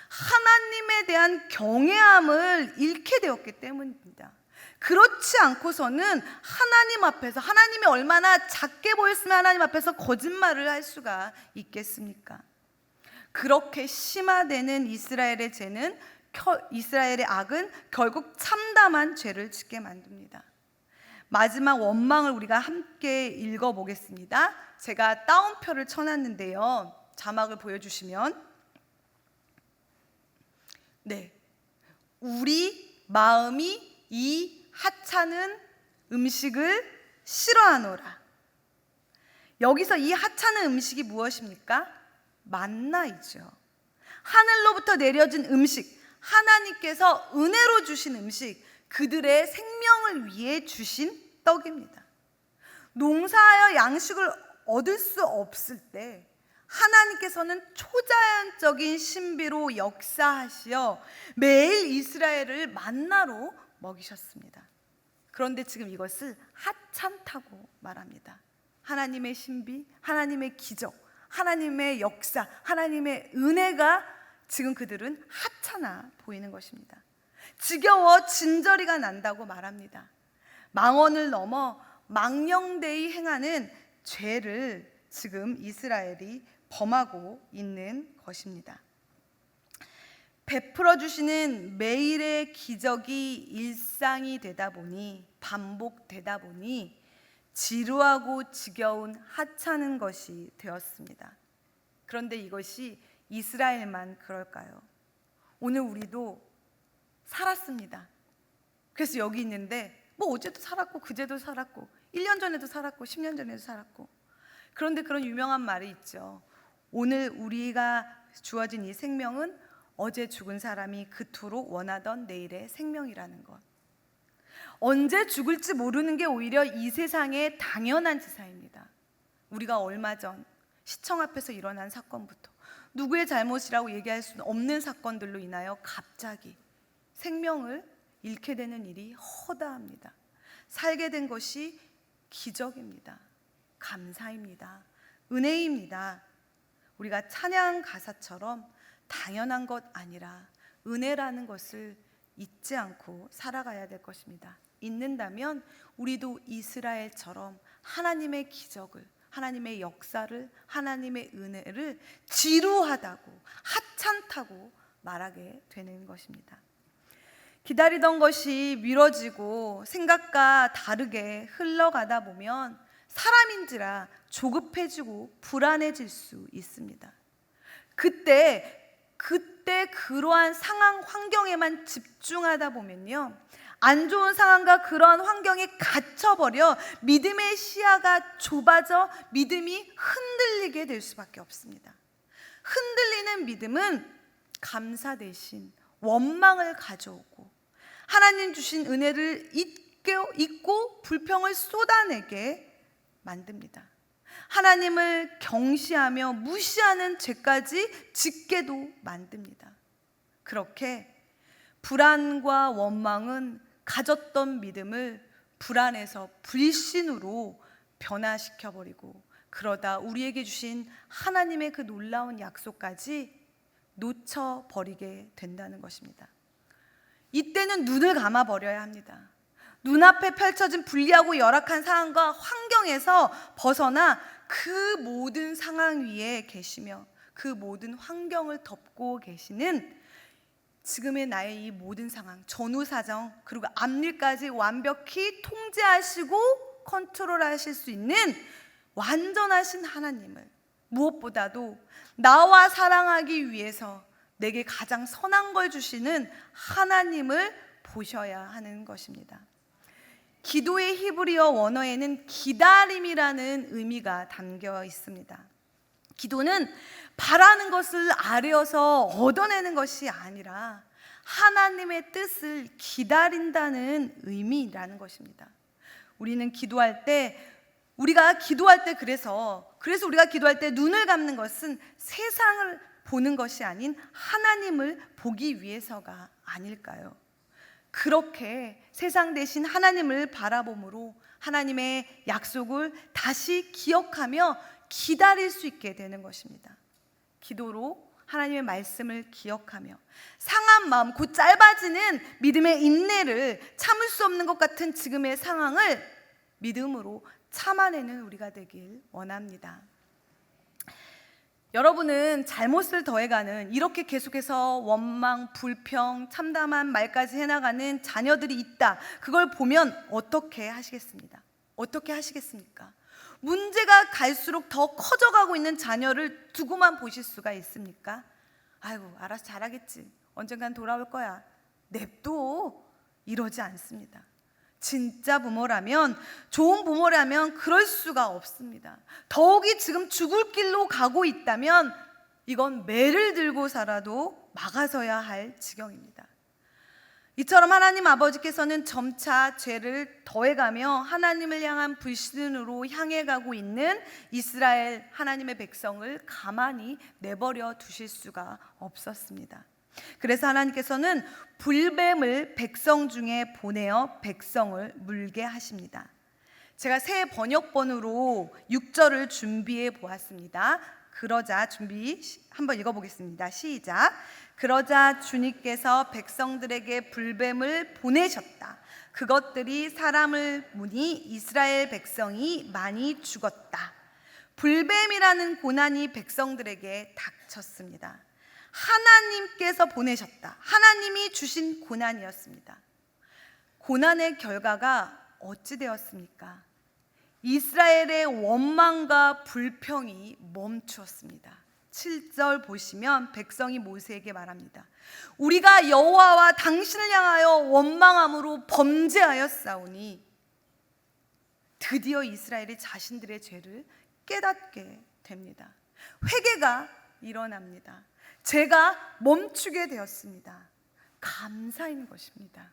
하나님에 대한 경외함을 잃게 되었기 때문입니다. 그렇지 않고서는 하나님 앞에서, 하나님이 얼마나 작게 보였으면 하나님 앞에서 거짓말을 할 수가 있겠습니까? 그렇게 심화되는 이스라엘의 죄는, 이스라엘의 악은 결국 참담한 죄를 짓게 만듭니다. 마지막 원망을 우리가 함께 읽어보겠습니다. 제가 따옴표를 쳐놨는데요. 자막을 보여주시면, 네, 우리 마음이 이 하찮은 음식을 싫어하노라. 여기서 이 하찮은 음식이 무엇입니까? 만나이죠. 하늘로부터 내려진 음식, 하나님께서 은혜로 주신 음식, 그들의 생명을 위해 주신 떡입니다. 농사하여 양식을 얻을 수 없을 때 하나님께서는 초자연적인 신비로 역사하시어 매일 이스라엘을 만나로 먹이셨습니다. 그런데 지금 이것을 하찮다고 말합니다. 하나님의 신비, 하나님의 기적, 하나님의 역사, 하나님의 은혜가 지금 그들은 하찮아 보이는 것입니다. 지겨워 진저리가 난다고 말합니다. 망언을 넘어 망령되이 행하는 죄를 지금 이스라엘이 범하고 있는 것입니다. 베풀어 주시는 매일의 기적이 일상이 되다 보니, 반복되다 보니 지루하고 지겨운 하찮은 것이 되었습니다. 그런데 이것이 이스라엘만 그럴까요? 오늘 우리도 살았습니다. 그래서 여기 있는데 어제도 살았고 그제도 살았고 1년 전에도 살았고 10년 전에도 살았고, 그런데 그런 유명한 말이 있죠. 오늘 우리가 주어진 이 생명은 어제 죽은 사람이 그토록 원하던 내일의 생명이라는 것. 언제 죽을지 모르는 게 오히려 이 세상의 당연한 지사입니다. 우리가 얼마 전 시청 앞에서 일어난 사건부터 누구의 잘못이라고 얘기할 수는 없는 사건들로 인하여 갑자기 생명을 잃게 되는 일이 허다합니다. 살게 된 것이 기적입니다. 감사입니다. 은혜입니다. 우리가 찬양 가사처럼 당연한 것 아니라 은혜라는 것을 잊지 않고 살아가야 될 것입니다. 잊는다면 우리도 이스라엘처럼 하나님의 기적을, 하나님의 역사를, 하나님의 은혜를 지루하다고, 하찮다고 말하게 되는 것입니다. 기다리던 것이 미뤄지고 생각과 다르게 흘러가다 보면 사람인지라 조급해지고 불안해질 수 있습니다. 그때 그러한 상황, 환경에만 집중하다 보면요, 안 좋은 상황과 그러한 환경에 갇혀버려 믿음의 시야가 좁아져 믿음이 흔들리게 될 수밖에 없습니다. 흔들리는 믿음은 감사 대신 원망을 가져오고 하나님 주신 은혜를 잊고 불평을 쏟아내게 만듭니다. 하나님을 경시하며 무시하는 죄까지 짓게도 만듭니다. 그렇게 불안과 원망은 가졌던 믿음을 불안에서 불신으로 변화시켜버리고, 그러다 우리에게 주신 하나님의 그 놀라운 약속까지 놓쳐버리게 된다는 것입니다. 이때는 눈을 감아버려야 합니다. 눈앞에 펼쳐진 불리하고 열악한 상황과 환경에서 벗어나 그 모든 상황 위에 계시며 그 모든 환경을 덮고 계시는 지금의 나의 이 모든 상황, 전후 사정, 그리고 앞일까지 완벽히 통제하시고 컨트롤하실 수 있는 완전하신 하나님을, 무엇보다도 나와 사랑하기 위해서 내게 가장 선한 걸 주시는 하나님을 보셔야 하는 것입니다. 기도의 히브리어 원어에는 기다림이라는 의미가 담겨 있습니다. 기도는 바라는 것을 아뢰어서 얻어내는 것이 아니라 하나님의 뜻을 기다린다는 의미라는 것입니다. 우리가 기도할 때 그래서 우리가 기도할 때 눈을 감는 것은 세상을 보는 것이 아닌 하나님을 보기 위해서가 아닐까요? 그렇게 세상 대신 하나님을 바라봄으로 하나님의 약속을 다시 기억하며 기다릴 수 있게 되는 것입니다. 기도로 하나님의 말씀을 기억하며 상한 마음, 곧 짧아지는 믿음의 인내를 참을 수 없는 것 같은 지금의 상황을 믿음으로 참아내는 우리가 되길 원합니다. 여러분은 잘못을 더해가는, 이렇게 계속해서 원망, 불평, 참담한 말까지 해나가는 자녀들이 있다. 그걸 보면 어떻게 하시겠습니까? 문제가 갈수록 더 커져가고 있는 자녀를 두고만 보실 수가 있습니까? 아이고, 알아서 잘하겠지, 언젠간 돌아올 거야, 냅둬, 이러지 않습니다. 진짜 부모라면, 좋은 부모라면 그럴 수가 없습니다. 더욱이 지금 죽을 길로 가고 있다면 이건 매를 들고 살아도 막아서야 할 지경입니다. 이처럼 하나님 아버지께서는 점차 죄를 더해가며 하나님을 향한 불신으로 향해 가고 있는 이스라엘 하나님의 백성을 가만히 내버려 두실 수가 없었습니다. 그래서 하나님께서는 불뱀을 백성 중에 보내어 백성을 물게 하십니다. 제가 새 번역본으로 6절을 준비해 보았습니다. 그러자 한번 읽어보겠습니다. 시작. 그러자 주님께서 백성들에게 불뱀을 보내셨다. 그것들이 사람을 무니 이스라엘 백성이 많이 죽었다. 불뱀이라는 고난이 백성들에게 닥쳤습니다. 하나님께서 보내셨다. 하나님이 주신 고난이었습니다. 고난의 결과가 어찌 되었습니까? 이스라엘의 원망과 불평이 멈추었습니다. 7절 보시면 백성이 모세에게 말합니다. 우리가 여호와와 당신을 향하여 원망함으로 범죄하였사오니, 드디어 이스라엘이 자신들의 죄를 깨닫게 됩니다. 회개가 일어납니다. 죄가 멈추게 되었습니다. 감사인 것입니다.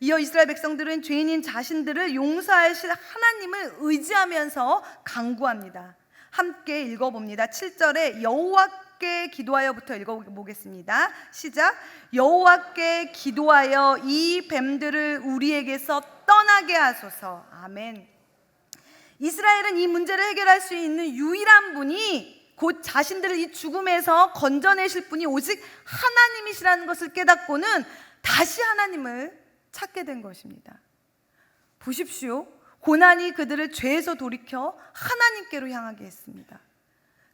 이어 이스라엘 백성들은 죄인인 자신들을 용서하실 하나님을 의지하면서 간구합니다. 함께 읽어봅니다. 7절에 여호와께 기도하여부터 읽어보겠습니다. 시작. 여호와께 기도하여 이 뱀들을 우리에게서 떠나게 하소서. 아멘. 이스라엘은 이 문제를 해결할 수 있는 유일한 분이, 곧 자신들을 이 죽음에서 건져내실 분이 오직 하나님이시라는 것을 깨닫고는 다시 하나님을 찾게 된 것입니다. 보십시오. 고난이 그들을 죄에서 돌이켜 하나님께로 향하게 했습니다.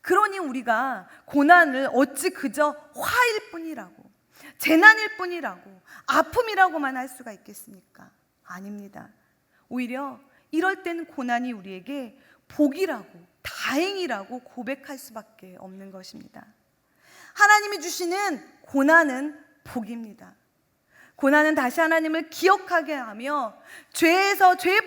그러니 우리가 고난을 어찌 그저 화일 뿐이라고, 재난일 뿐이라고, 아픔이라고만 할 수가 있겠습니까? 아닙니다. 오히려 이럴 때는 고난이 우리에게 복이라고, 다행이라고 고백할 수밖에 없는 것입니다. 하나님이 주시는 고난은 복입니다. 고난은 다시 하나님을 기억하게 하며 죄에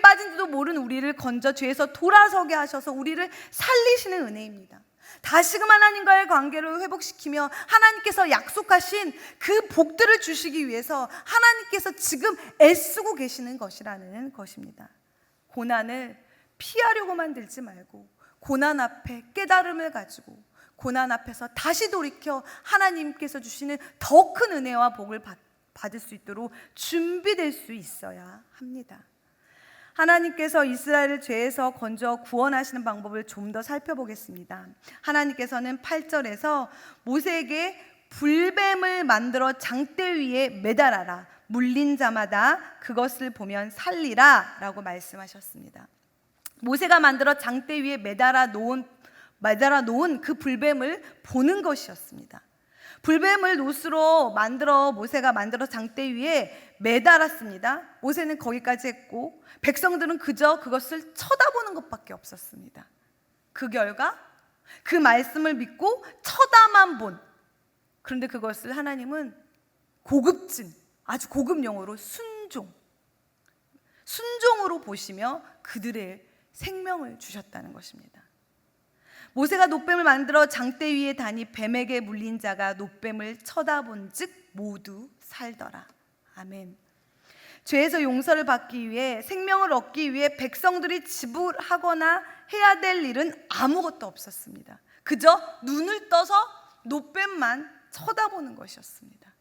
빠진지도 모르는 우리를 건져 죄에서 돌아서게 하셔서 우리를 살리시는 은혜입니다. 다시금 하나님과의 관계를 회복시키며 하나님께서 약속하신 그 복들을 주시기 위해서 하나님께서 지금 애쓰고 계시는 것이라는 것입니다. 고난을 피하려고만 들지 말고 고난 앞에 깨달음을 가지고 고난 앞에서 다시 돌이켜 하나님께서 주시는 더 큰 은혜와 복을 받을 수 있도록 준비될 수 있어야 합니다. 하나님께서 이스라엘을 죄에서 건져 구원하시는 방법을 좀 더 살펴보겠습니다. 하나님께서는 8절에서 모세에게 불뱀을 만들어 장대 위에 매달아라. 물린 자마다 그것을 보면 살리라 라고 말씀하셨습니다. 모세가 만들어 장대 위에 매달아 놓은 그 불뱀을 보는 것이었습니다. 불뱀을 노스로 모세가 만들어 장대 위에 매달았습니다. 모세는 거기까지 했고 백성들은 그저 그것을 쳐다보는 것밖에 없었습니다. 그 결과 그 말씀을 믿고 쳐다만 본, 그런데 그것을 하나님은 고급진, 아주 고급 용어로 순종, 순종으로 보시며 그들의 생명을 주셨다는 것입니다. 모세가 놋뱀을 만들어 장대 위에 다니 뱀에게 물린 자가 놋뱀을 쳐다본즉 모두 살더라. 아멘. 죄에서 용서를 받기 위해, 생명을 얻기 위해 백성들이 지불하거나 해야 될 일은 아무것도 없었습니다. 그저 눈을 떠서 놋뱀만 쳐다보는 것이었습니다.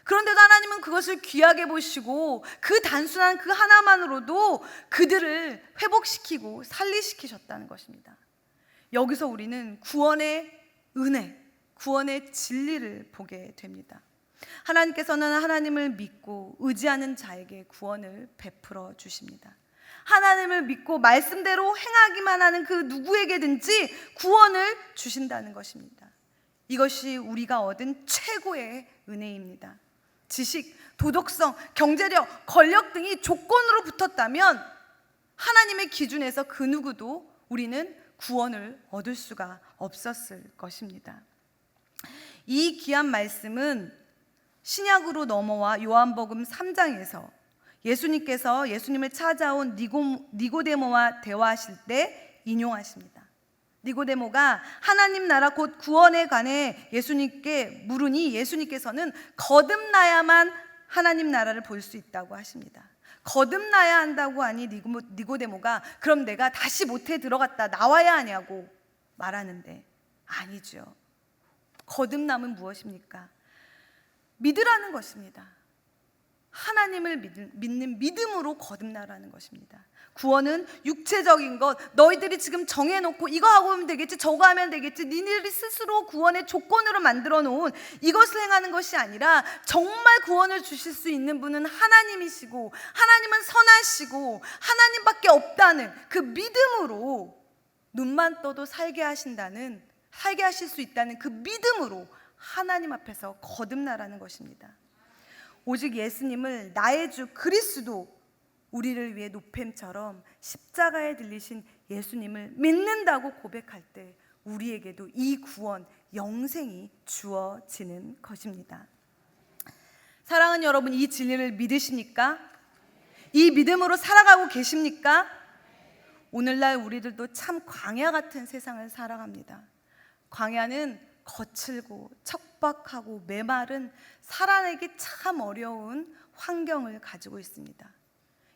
그런데도 하나님은 그것을 귀하게 보시고 그 단순한 그 하나만으로도 그들을 회복시키고 살리시키셨다는 것입니다. 여기서 우리는 구원의 은혜, 구원의 진리를 보게 됩니다. 하나님께서는 하나님을 믿고 의지하는 자에게 구원을 베풀어 주십니다. 하나님을 믿고 말씀대로 행하기만 하는 그 누구에게든지 구원을 주신다는 것입니다. 이것이 우리가 얻은 최고의 은혜입니다. 지식, 도덕성, 경제력, 권력 등이 조건으로 붙었다면 하나님의 기준에서 그 누구도 우리는 구원을 얻을 수가 없었을 것입니다. 이 귀한 말씀은 신약으로 넘어와 요한복음 3장에서 예수님께서 예수님을 찾아온 니고데모와 대화하실 때 인용하십니다. 니고데모가 하나님 나라 곧 구원에 관해 예수님께 물으니 예수님께서는 거듭나야만 하나님 나라를 볼 수 있다고 하십니다. 거듭나야 한다고 하니 니고데모가 그럼 내가 다시 모태에 들어갔다 나와야 하냐고 말하는데 아니죠. 거듭남은 무엇입니까? 믿으라는 것입니다. 하나님을 믿는 믿음으로 거듭나라는 것입니다. 구원은 육체적인 것, 너희들이 지금 정해놓고 이거 하고 하면 되겠지, 저거 하면 되겠지, 니네들이 스스로 구원의 조건으로 만들어 놓은 이것을 행하는 것이 아니라 정말 구원을 주실 수 있는 분은 하나님이시고 하나님은 선하시고 하나님밖에 없다는 그 믿음으로 눈만 떠도 살게 하실 수 있다는 그 믿음으로 하나님 앞에서 거듭나라는 것입니다. 오직 예수님을 나의 주 그리스도, 우리를 위해 노뱀처럼 십자가에 들리신 예수님을 믿는다고 고백할 때 우리에게도 이 구원, 영생이 주어지는 것입니다. 사랑하는 여러분, 이 진리를 믿으십니까? 이 믿음으로 살아가고 계십니까? 오늘날 우리들도 참 광야 같은 세상을 살아갑니다. 광야는 거칠고 척박하고 메마른 살아내기 참 어려운 환경을 가지고 있습니다.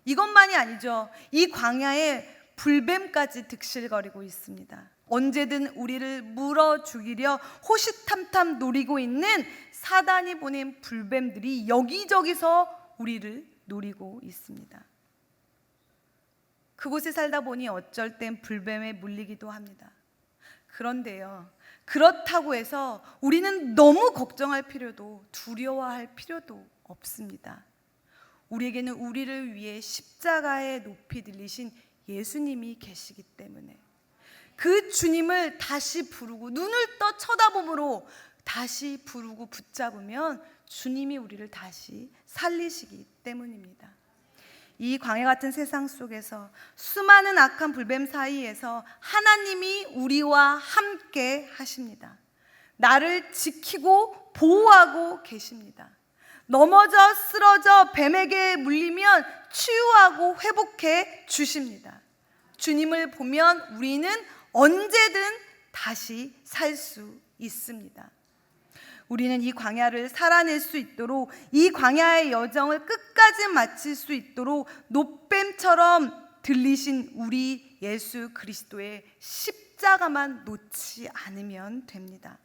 이것만이 아니죠. 이 광야에 불뱀까지 득실거리고 있습니다. 언제든 우리를 물어 죽이려 호시탐탐 노리고 있는 사단이 보낸 불뱀들이 여기저기서 우리를 노리고 있습니다. 그곳에 살다 보니 어쩔 땐 불뱀에 물리기도 합니다. 그런데요, 그렇다고 해서 우리는 너무 걱정할 필요도 두려워할 필요도 없습니다. 우리에게는 우리를 위해 십자가에 높이 들리신 예수님이 계시기 때문에 그 주님을 다시 부르고 눈을 떠 쳐다봄으로 다시 부르고 붙잡으면 주님이 우리를 다시 살리시기 때문입니다. 이 광야 같은 세상 속에서 수많은 악한 불뱀 사이에서 하나님이 우리와 함께 하십니다. 나를 지키고 보호하고 계십니다. 넘어져 쓰러져 뱀에게 물리면 치유하고 회복해 주십니다. 주님을 보면 우리는 언제든 다시 살 수 있습니다. 우리는 이 광야를 살아낼 수 있도록, 이 광야의 여정을 끝까지 마칠 수 있도록 노뱀처럼 들리신 우리 예수 그리스도의 십자가만 놓지 않으면 됩니다.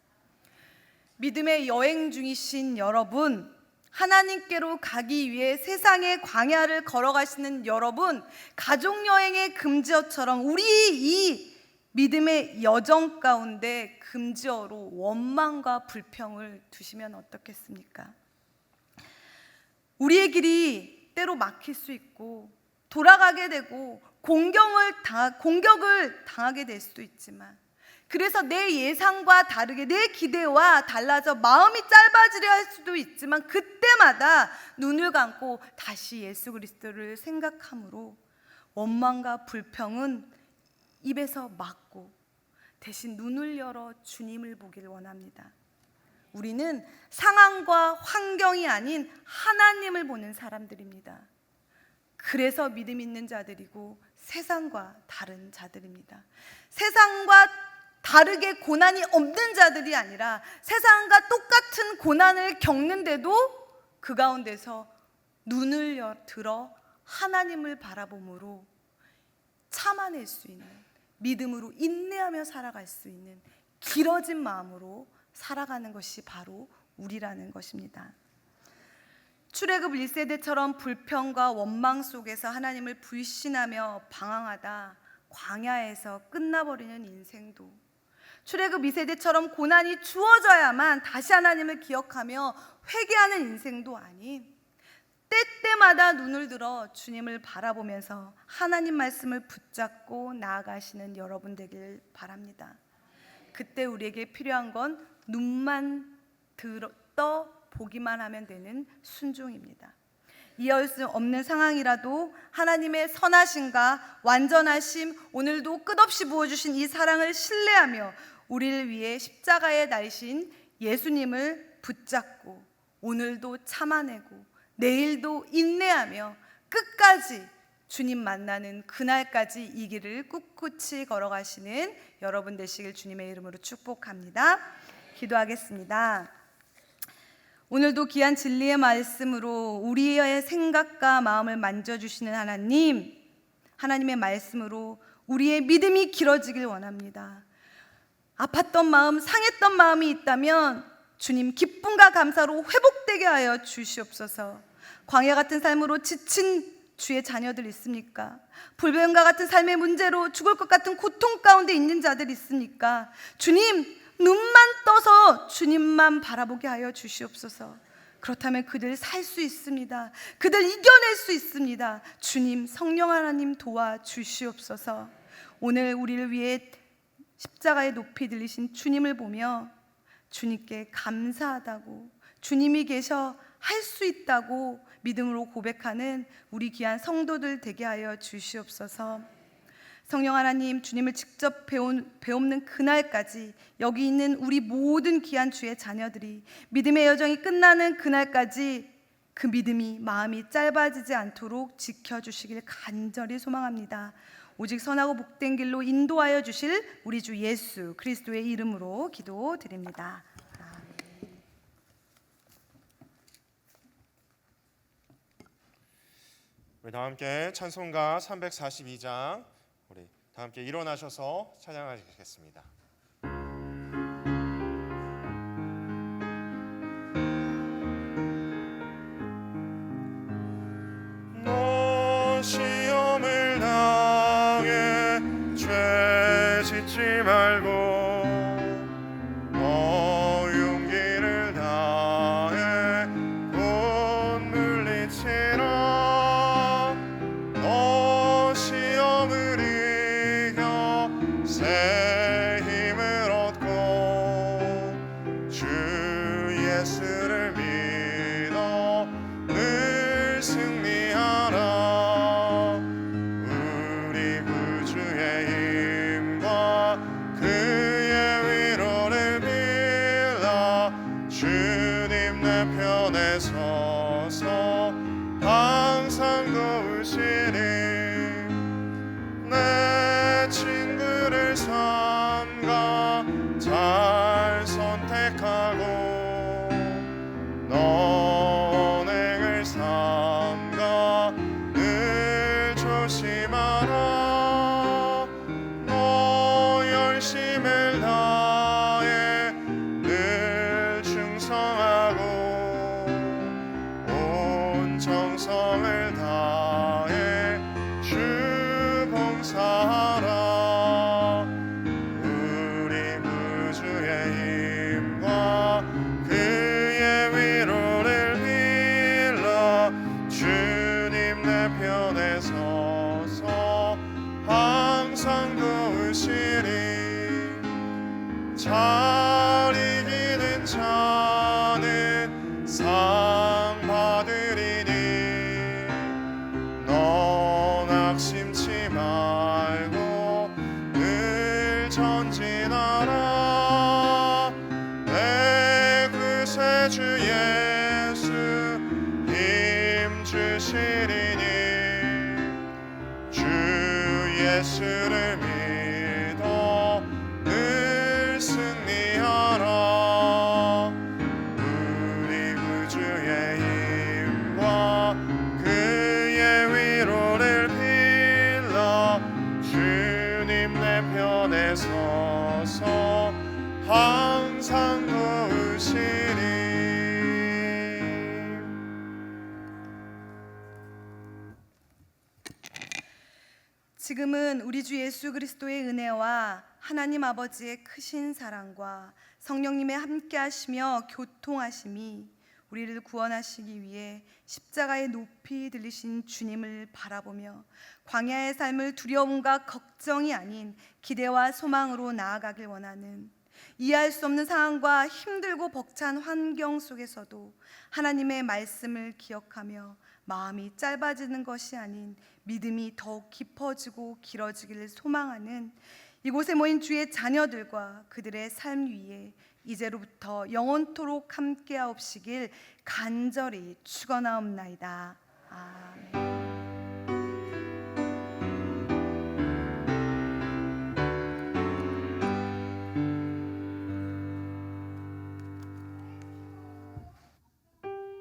믿음의 여행 중이신 여러분, 하나님께로 가기 위해 세상의 광야를 걸어가시는 여러분, 가족여행의 금지어처럼 우리 이 믿음의 여정 가운데 금지어로 원망과 불평을 두시면 어떻겠습니까? 우리의 길이 때로 막힐 수 있고 돌아가게 되고 공격을 당하게 될 수도 있지만, 그래서 내 예상과 다르게 내 기대와 달라져 마음이 짧아지려 할 수도 있지만 그때마다 눈을 감고 다시 예수 그리스도를 생각함으로 원망과 불평은 입에서 막고 대신 눈을 열어 주님을 보길 원합니다. 우리는 상황과 환경이 아닌 하나님을 보는 사람들입니다. 그래서 믿음 있는 자들이고 세상과 다른 자들입니다. 세상과 다르게 고난이 없는 자들이 아니라 세상과 똑같은 고난을 겪는데도 그 가운데서 눈을 들어 하나님을 바라봄으로 참아낼 수 있는, 믿음으로 인내하며 살아갈 수 있는 길어진 마음으로 살아가는 것이 바로 우리라는 것입니다. 출애굽 1세대처럼 불평과 원망 속에서 하나님을 불신하며 방황하다 광야에서 끝나버리는 인생도, 출애굽 2세대처럼 고난이 주어져야만 다시 하나님을 기억하며 회개하는 인생도 아닌 때때마다 눈을 들어 주님을 바라보면서 하나님 말씀을 붙잡고 나아가시는 여러분 되길 바랍니다. 그때 우리에게 필요한 건 눈만 떠 보기만 하면 되는 순종입니다. 이해할 수 없는 상황이라도 하나님의 선하심과 완전하심, 오늘도 끝없이 부어주신 이 사랑을 신뢰하며 우리를 위해 십자가에 달리신 예수님을 붙잡고 오늘도 참아내고 내일도 인내하며 끝까지 주님 만나는 그날까지 이 길을 꿋꿋이 걸어가시는 여러분 되시길 주님의 이름으로 축복합니다. 기도하겠습니다. 오늘도 귀한 진리의 말씀으로 우리의 생각과 마음을 만져주시는 하나님, 하나님의 말씀으로 우리의 믿음이 길어지길 원합니다. 아팠던 마음, 상했던 마음이 있다면 주님 기쁨과 감사로 회복되게 하여 주시옵소서. 광야 같은 삶으로 지친 주의 자녀들 있습니까? 불변과 같은 삶의 문제로 죽을 것 같은 고통 가운데 있는 자들 있습니까? 주님, 눈만 떠서 주님만 바라보게 하여 주시옵소서. 그렇다면 그들 살 수 있습니다. 그들 이겨낼 수 있습니다. 주님, 성령 하나님 도와주시옵소서. 오늘 우리를 위해 십자가에 높이 들리신 주님을 보며 주님께 감사하다고, 주님이 계셔 할 수 있다고 믿음으로 고백하는 우리 귀한 성도들 되게 하여 주시옵소서. 성령 하나님, 주님을 직접 배우는 그날까지 여기 있는 우리 모든 귀한 주의 자녀들이 믿음의 여정이 끝나는 그날까지 그 믿음이 마음이 짧아지지 않도록 지켜주시길 간절히 소망합니다. 오직 선하고 복된 길로 인도하여 주실 우리 주 예수 그리스도의 이름으로 기도드립니다. 우리 다 함께 찬송가 342장 우리 다 함께 일어나셔서 찬양하시겠습니다. 너 시험을 당해 죄 짓지 말고 너 용기를 다해 곧 물리치라. 너 시험을 이겨 새 힘을 얻고 주 예수를 믿어 늘 승리하라. 우리 구주의 힘과 그의 위로를 빌라. 주님 내 편에 서서 항상 도우시리. 내 친구를 삼가 잘 선택하고 너 언행을 삼가 늘 조심하라. 너 열심을 다해 늘 충성하고 온 정성을 다해 주 봉사하라. 우리 구주의 힘과 그의 위로를 빌라. 주님 내 편에 서서 항상 도우시리. 잘 이기는 자는 상 받으리니 너 낙심치 말고 늘 전진하라. 내 구세주 예수 힘 주시리니 예수를 믿어 늘 승리하라. 우리 구주의 힘과 그의 위로를 빌라. 주님 내 편에 서서 항상 도우시리. 지금은 우리 주 예수 그리스도의 은혜와 하나님 아버지의 크신 사랑과 성령님의 함께하시며 교통하심이 우리를 구원하시기 위해 십자가에 높이 들리신 주님을 바라보며 광야의 삶을 두려움과 걱정이 아닌 기대와 소망으로 나아가길 원하는, 이해할 수 없는 상황과 힘들고 벅찬 환경 속에서도 하나님의 말씀을 기억하며 마음이 짧아지는 것이 아닌 믿음이 더욱 깊어지고 길어지기를 소망하는 이곳에 모인 주의 자녀들과 그들의 삶 위에 이제로부터 영원토록 함께하옵시길 간절히 축원하옵나이다. 아멘.